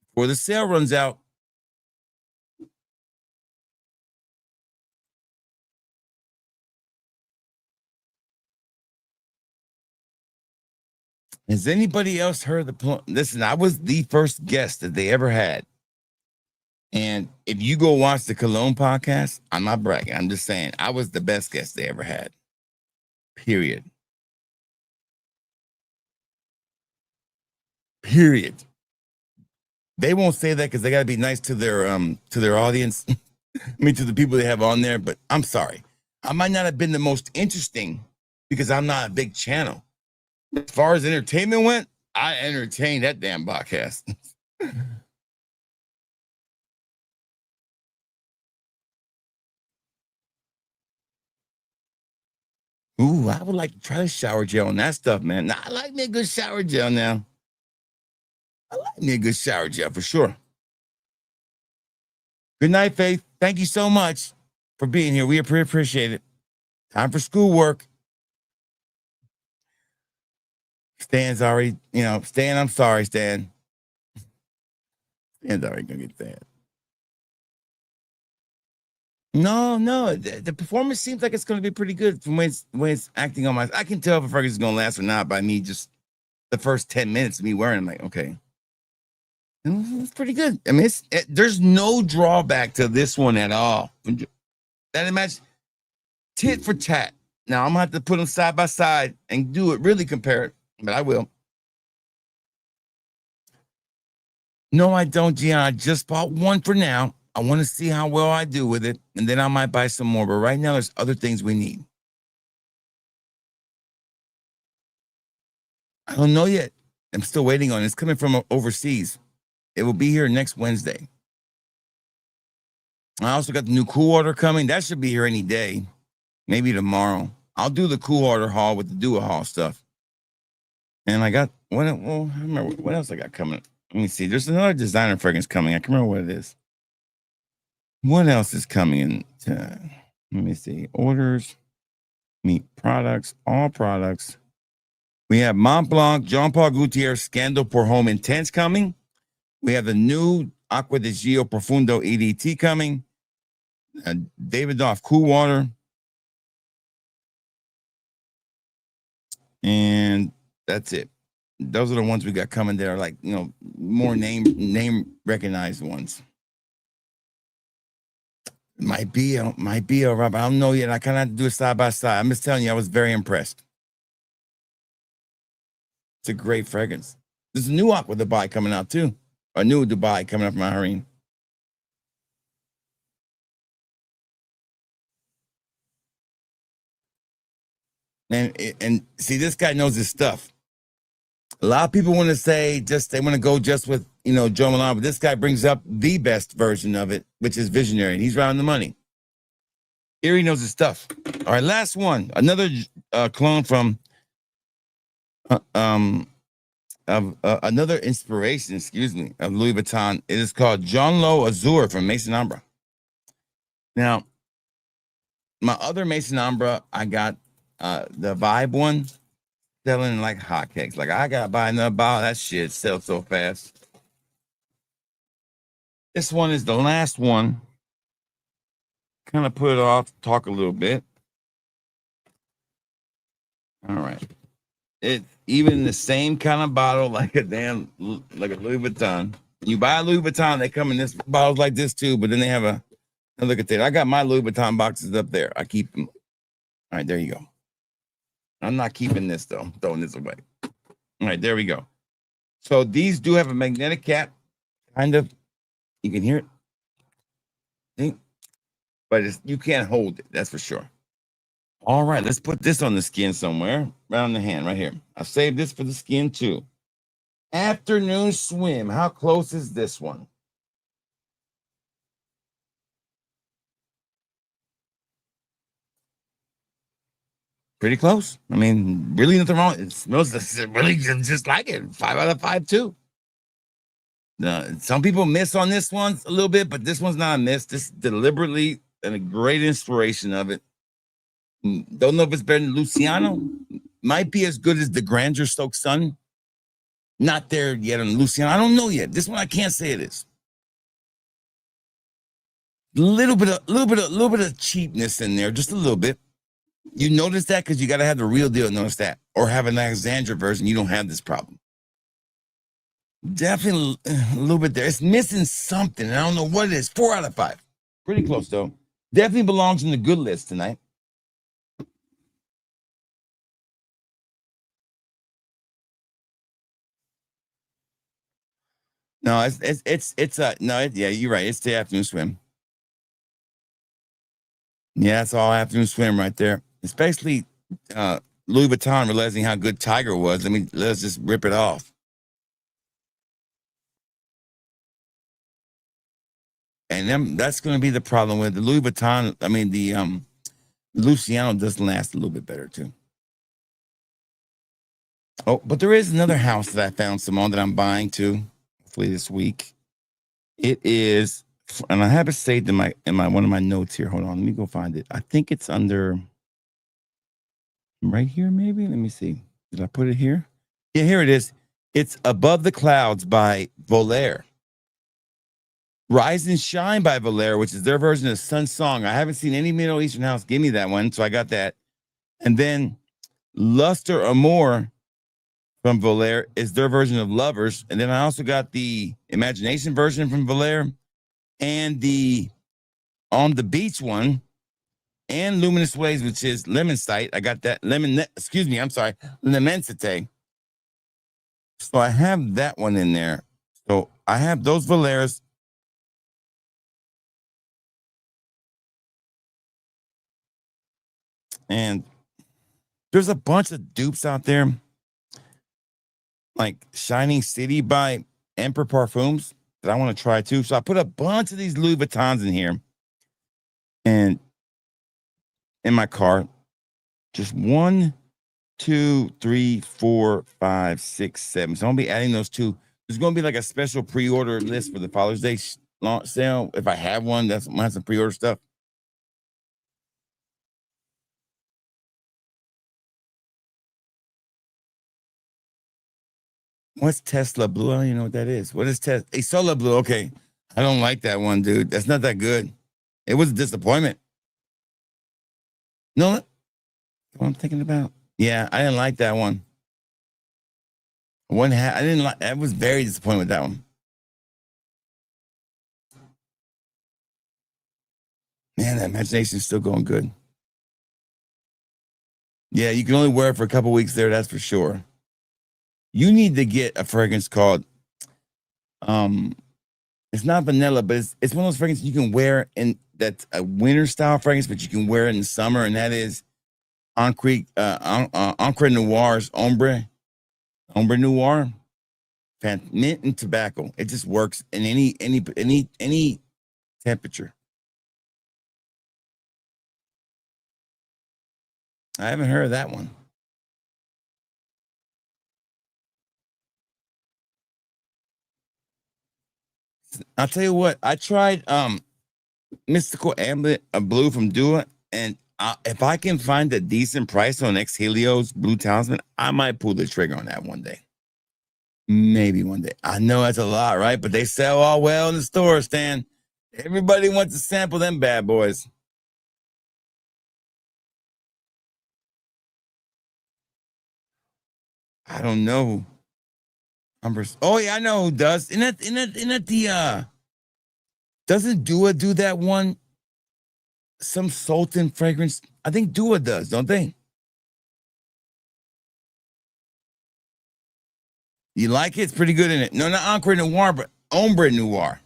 before the sale runs out. Has anybody else heard the listen? I was the first guest that they ever had. And if you go watch the Cologne podcast, I'm not bragging. I'm just saying I was the best guest they ever had. Period. Period. They won't say that because they got to be nice to their audience. I mean, to the people they have on there. But I'm sorry, I might not have been the most interesting because I'm not a big channel. As far as entertainment went, I entertained that damn podcast. Ooh, I would like to try the shower gel on that stuff, man. Now, I like me a good shower gel now. I like me a good shower gel for sure. Good night, Faith. Thank you so much for being here. We appreciate it. Time for schoolwork. Stan's already, Stan, I'm sorry, Stan. Stan's already going to get that. No, the performance seems like it's going to be pretty good from when it's acting on my. I can tell if a Fergus is going to last or not by me just the first 10 minutes of me wearing. I'm like, okay, it's pretty good. I mean, there's no drawback to this one at all. That match, tit for tat. Now I'm gonna have to put them side by side and do it. Really compare it, but I will. No, I don't, Gian. I just bought one for now. I want to see how well I do with it, and then I might buy some more. But right now, there's other things we need. I don't know yet. I'm still waiting on it. It's coming from overseas. It will be here next Wednesday. I also got the new Cool Water coming. That should be here any day. Maybe tomorrow. I'll do the Cool Water haul with the Do a Haul stuff. And I got I remember what else I got coming. Let me see. There's another designer fragrance coming. I can't remember what it is. What else is coming in? Let me see. Orders, meet products, all products. We have Mont Blanc, Jean Paul Gaultier, Scandal pour Homme Intense coming. We have the new Acqua di Gio Profundo EDT coming. Davidoff Cool Water. And that's it. Those are the ones we got coming that are like, more name recognized ones. Might be a Rob. I don't know yet. I kind of have to do it side by side. I'm just telling you, I was very impressed. It's a great fragrance. There's a new Aqua Dubai coming out too. A new Dubai coming up from Irene. And see, this guy knows his stuff. A lot of people want to say they want to go just with Joe Milano, but this guy brings up the best version of it, which is Visionary, and he's right on the money. Erie knows his stuff. All right, last one, another clone from another inspiration, of Louis Vuitton. It is called John Lowe Azure from Maison Ambra. Now, my other Maison Ambra, I got the Vibe one, selling like hotcakes. Like, I gotta buy another bottle. That shit sells so fast. This one is the last one. Kind of put it off, talk a little bit. All right. It's even the same kind of bottle, like a Louis Vuitton. When you buy a Louis Vuitton, they come in this bottles like this too, but then they have look at that. I got my Louis Vuitton boxes up there. I keep them. All right, there you go. I'm not keeping this though. I'm throwing this away. All right, there we go. So these do have a magnetic cap, kind of. You can hear it. See? But you can't hold it, that's for sure. All right, let's put this on the skin somewhere. Right on the hand, right here. I saved this for the skin too. Afternoon swim. How close is this one? Pretty close. I mean, really nothing wrong. It smells really just like it. 5 out of 5 too. Some people miss on this one a little bit, but this one's not a miss. This deliberately and a great inspiration of it. Don't know if it's better than Luciano. Might be as good as the Grandeur Stoked Sun. Not there yet on Luciano. I don't know yet. This one I can't say it is. Little bit of cheapness in there, just a little bit. You notice that because you got to have the real deal. Notice that, or have an Alexandra version. You don't have this problem. Definitely a little bit there. It's missing something. I don't know what it is. 4 out of 5. Pretty close though. Definitely belongs in the good list tonight. No, yeah, you're right. It's the afternoon swim. Yeah, it's all afternoon swim right there. Especially Louis Vuitton realizing how good Tiger was. Let's just rip it off. And that's going to be the problem with the Louis Vuitton. The Luciano does last a little bit better too. Oh, but there is another house that I found, Simone, that I'm buying too. Hopefully this week. It is, and I have it saved in my one of my notes here. Hold on, let me go find it. I think it's under right here, maybe. Let me see. Did I put it here? Yeah, here it is. It's Above the Clouds by Volaire. Rise and Shine by Volaire, which is their version of Sun Song. I haven't seen any Middle Eastern house give me that one, so I got that. And then Luster Amour from Volaire is their version of Lovers. And then I also got the Imagination version from Volaire and the On the Beach one and Luminous Waves, which is Lemon Sight. I got that Lemensite. So I have that one in there. So I have those Volaires. And there's a bunch of dupes out there. Like Shining City by Emperor Parfums. that I want to try too. So I put a bunch of these Louis Vuittons in here and in my cart. Just 1, 2, 3, 4, 5, 6, 7. So I'm gonna be adding those two. There's gonna be like a special pre-order list for the Father's Day launch sale. If I have one, that's might have some pre-order stuff. What's Tesla Blue? I don't even know what that is. What is Tesla? A Solar Blue. Okay. I don't like that one, dude. That's not that good. It was a disappointment. No, what I'm thinking about. Yeah, I didn't like that one. I didn't like. I was very disappointed with that one. Man, that imagination is still going good. Yeah, you can only wear it for a couple weeks there. That's for sure. You need to get a fragrance called it's not vanilla, but it's one of those fragrances you can wear in that's a winter style fragrance, but you can wear it in the summer, and that is Encre Noir's Ombre Noir, mint and tobacco. It just works in any temperature. I haven't heard of that one. I'll tell you what, I tried Mystical Ambient Blue from Dua, and if I can find a decent price on Ex Helio's Blue Talisman, I might pull the trigger on that one day. Maybe one day. I know that's a lot, right? But they sell all well in the store, Stan. Everybody wants to sample them bad boys. I don't know. Oh yeah, I know who does. In that the doesn't Dua do that one? Some Sultan fragrance. I think Dua does, don't they? You like it? It's pretty good in it. No, not Encre Noir, but Ombre Noir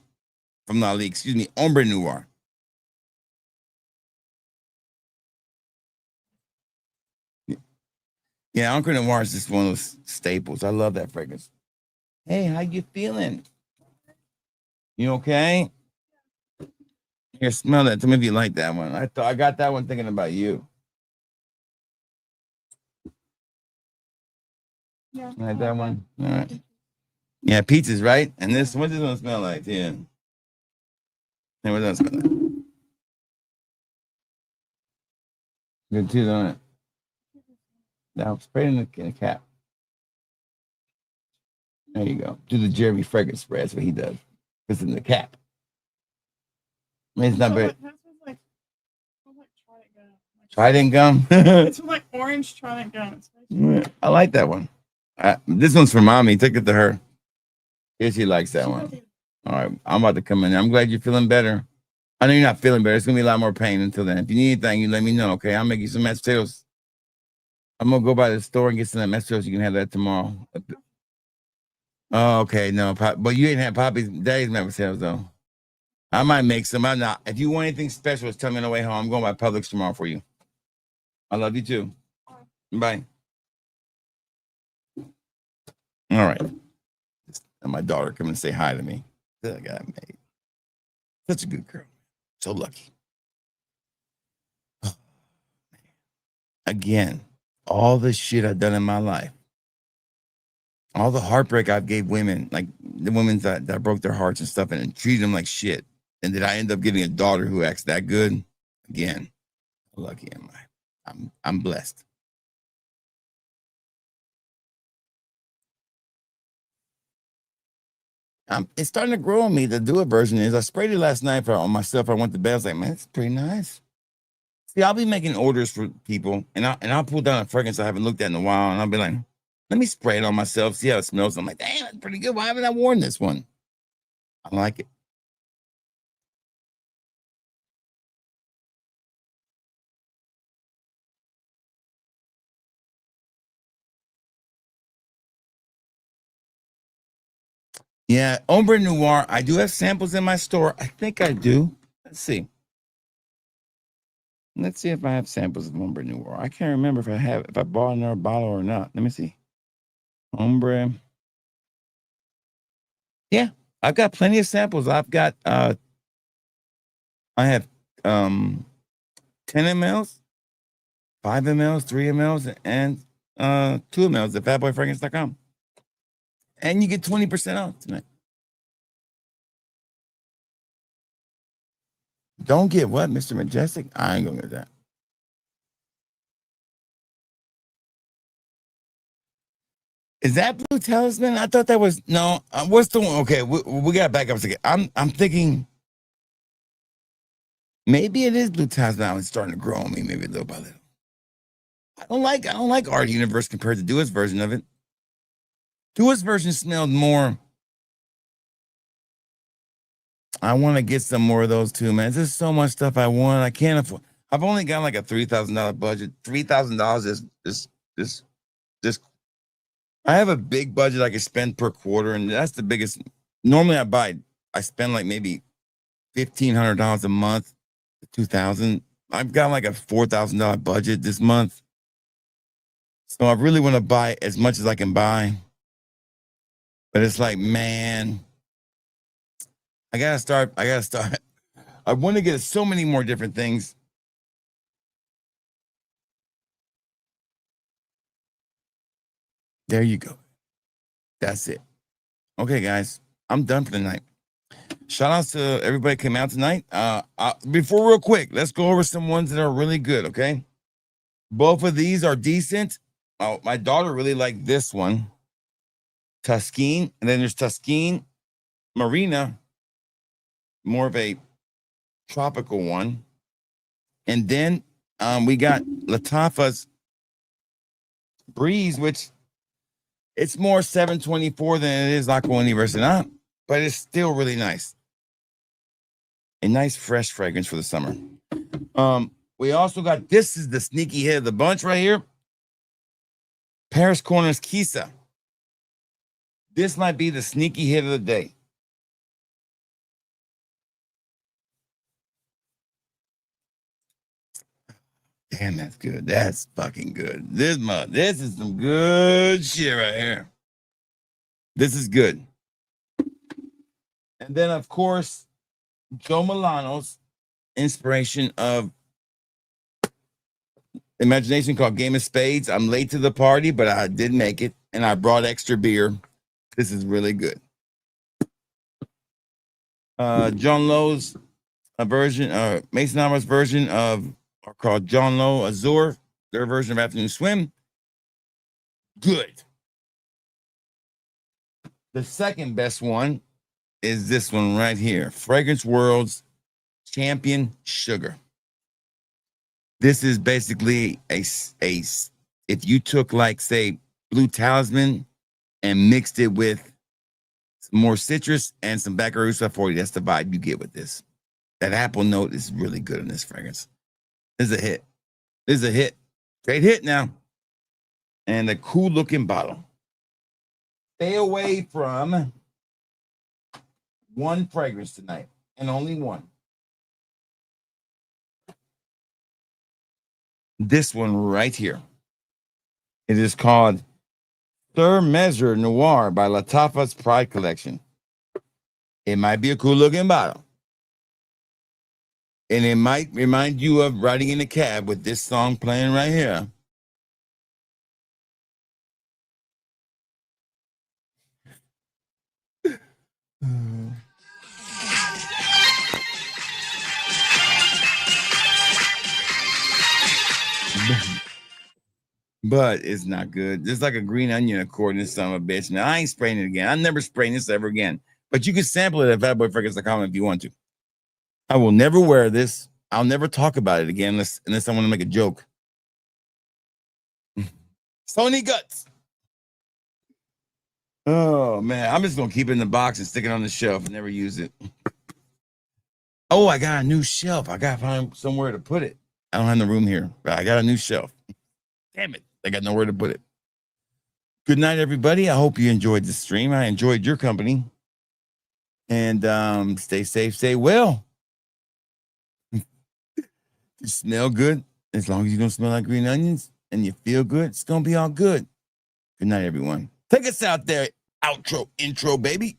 from Lali. Excuse me, Ombre Noir. Yeah, Encre Noir is just one of those staples. I love that fragrance. Hey, how you feeling? You okay? Here, smell that. Tell me if you like that one. I got that one thinking about you. Yeah. Like that one? All right. Yeah, pizza's right. And this, what does this one smell like? Yeah. Hey, what does that smell like? Good too, don't it? Now, spray it in the cap. There you go. Do the Jeremy fragrance spray. That's what he does. It's in the cap. I mean, it's not bad. Trident gum. It's like orange Trident gum. I like that one. This one's for mommy. Take it to her. Here she likes that one. All right, I'm about to come in. I'm glad you're feeling better. I know you're not feeling better. It's gonna be a lot more pain until then. If you need anything, you let me know. Okay, I'll make you some mashed potatoes. I'm gonna go by the store and get some mashed potatoes. You can have that tomorrow. Oh, okay, no, but you ain't had Poppy's Daddy's mashed potatoes though. I might make some. I'm not. If you want anything special, just tell me on the way home. I'm going by Publix tomorrow for you. I love you too. Bye. All right. And my daughter come and say hi to me. That guy made such a good girl. So lucky. Again, all the shit I've done in my life, all the heartbreak I've gave women, like the women that broke their hearts and stuff, and treated them like shit. And did I end up getting a daughter who acts that good? Again, how lucky am I? I'm blessed. It's starting to grow on me. The do it version is I sprayed it last night on myself. I went to bed. I was like, man, it's pretty nice. See, I'll be making orders for people, and I'll pull down a fragrance I haven't looked at in a while, and I'll be like, let me spray it on myself, see how it smells. I'm like, damn, that's pretty good. Why haven't I worn this one? I like it. Yeah, Ombre Noir. I do have samples in my store. I think I do. Let's see. Let's see if I have samples of Ombre Noir. I can't remember if I bought another bottle or not. Let me see. Ombre. Yeah, I've got plenty of samples. I have 10 mLs, 5 mLs, 3 mLs, and 2 mLs at fatboyfragrance.com. And you get 20% off tonight. Don't get what, Mr. Majestic? I ain't gonna get that. Is that Blue Talisman? I thought that was no. What's the one? Okay, we got to back up a second. I'm thinking maybe it is Blue Talisman. It's starting to grow on me, maybe little by little. I don't like Art Universe compared to Dua's version of it. Dua's version smelled more. I want to get some more of those too, man. There's so much stuff I want. I can't afford. I've only got like a $3,000 budget. $3,000 is I have a big budget I can spend per quarter, and that's the biggest. Normally, I spend like maybe $1,500 a month, $2,000. I've got like a $4,000 budget this month, so I really want to buy as much as I can buy. But it's like, man, I gotta start. I want to get so many more different things. There you go. That's it. Okay, guys, I'm done for the night. Shout outs to everybody who came out tonight. Before real quick, let's go over some ones that are really good, okay? Both of these are decent. Oh, my daughter really liked this one. Tuskegee, and then there's Tuskegee Marina, more of a tropical one. And then we got Lattafa's Breeze, which it's more 724 than it is Aqua Universidad, but it's still really nice. A nice fresh fragrance for the summer. We also got, this is the sneaky hit of the bunch right here. Paris Corners Kisa. This might be the sneaky hit of the day. Damn, that's good. That's fucking good. This is some good shit right here. This is good. And then, of course, Joe Milano's inspiration of imagination called Game of Spades. I'm late to the party, but I did make it, and I brought extra beer. This is really good. John Lowe's version, Mason Alvarez's version of, or called John Lowe Azure, their version of Afternoon Swim. Good. The second best one is this one right here, Fragrance World's Champion Sugar. This is basically a if you took like, say, Blue Talisman and mixed it with some more citrus and some Baccarusa 40, that's the vibe you get with this. That apple note is really good in this fragrance. This is a hit. This is a hit. Great hit now. And a cool looking bottle. Stay away from one fragrance tonight, and only one. This one right here. It is called Sur Mesure Noir by Lattafa's Pride Collection. It might be a cool looking bottle. And it might remind you of riding in a cab with this song playing right here. But it's not good. It's like a green onion according to son of a bitch. Now, I ain't spraying it again. I'm never spraying this ever again. But you can sample it at fatboyfragrance.com if you want to. I will never wear this. I'll never talk about it again unless I want to make a joke. Sony Guts. Oh, man. I'm just going to keep it in the box and stick it on the shelf and never use it. Oh, I got a new shelf. I got to find somewhere to put it. I don't have the room here, but I got a new shelf. Damn it. I got nowhere to put it. Good night, everybody. I hope you enjoyed the stream. I enjoyed your company. And stay safe, stay well. You smell good. As long as you don't smell like green onions and you feel good, it's going to be all good. Good night, everyone. Take us out there. Outro, intro, baby.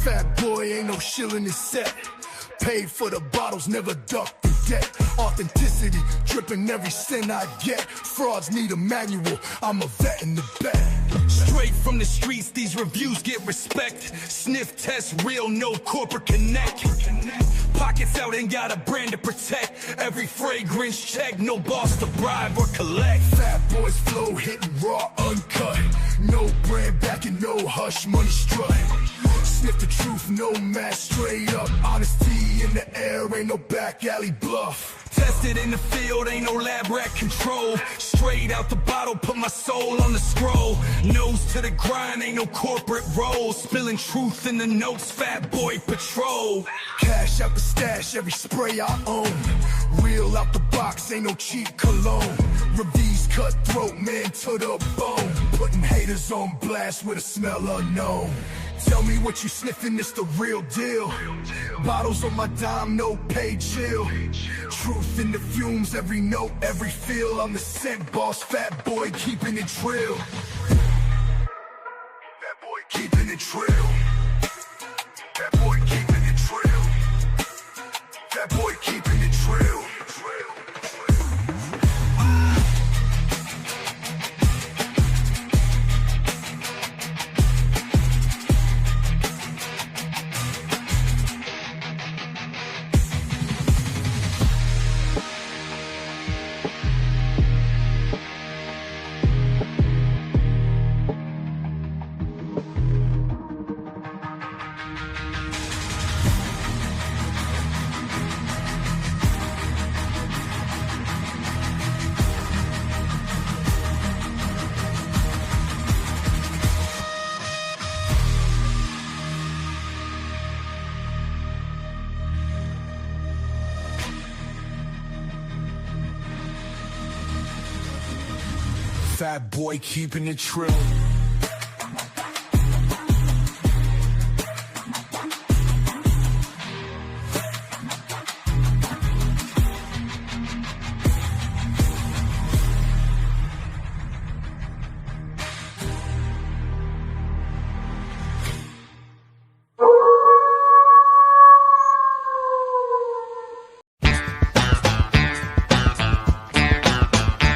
Fat boy, ain't no shilling his set. Paid for the bottles, never duck the debt. Authenticity, dripping every cent I get. Frauds need a manual, I'm a vet in the bed. Straight from the streets, these reviews get respect. Sniff test real, no corporate connect. Pockets out, ain't got a brand to protect. Every fragrance check, no boss to bribe or collect. Fat boys flow, hitting raw, uncut. No brand backing, no hush, money strut. Sniff the truth, no mask, straight up. Honesty in the air, ain't no back alley bluff. Tested in the field, ain't no lab rat control. Straight out the bottle, put my soul on the scroll. Nose to the grind, ain't no corporate role. Spilling truth in the notes, fat boy patrol. Cash out the stash, every spray I own. Real out the box, ain't no cheap cologne. Reviews cutthroat, man to the bone. Putting haters on blast with a smell unknown. Tell me what you sniffing, it's the real deal. Bottles on my dime, no pay chill. Truth in the fumes, every note, every feel. I'm the scent boss, fat boy keeping it trill. Fat boy keeping it trill. Fat boy keeping it trill. Fat boy keeping it trill. Fat boy keeping it trill.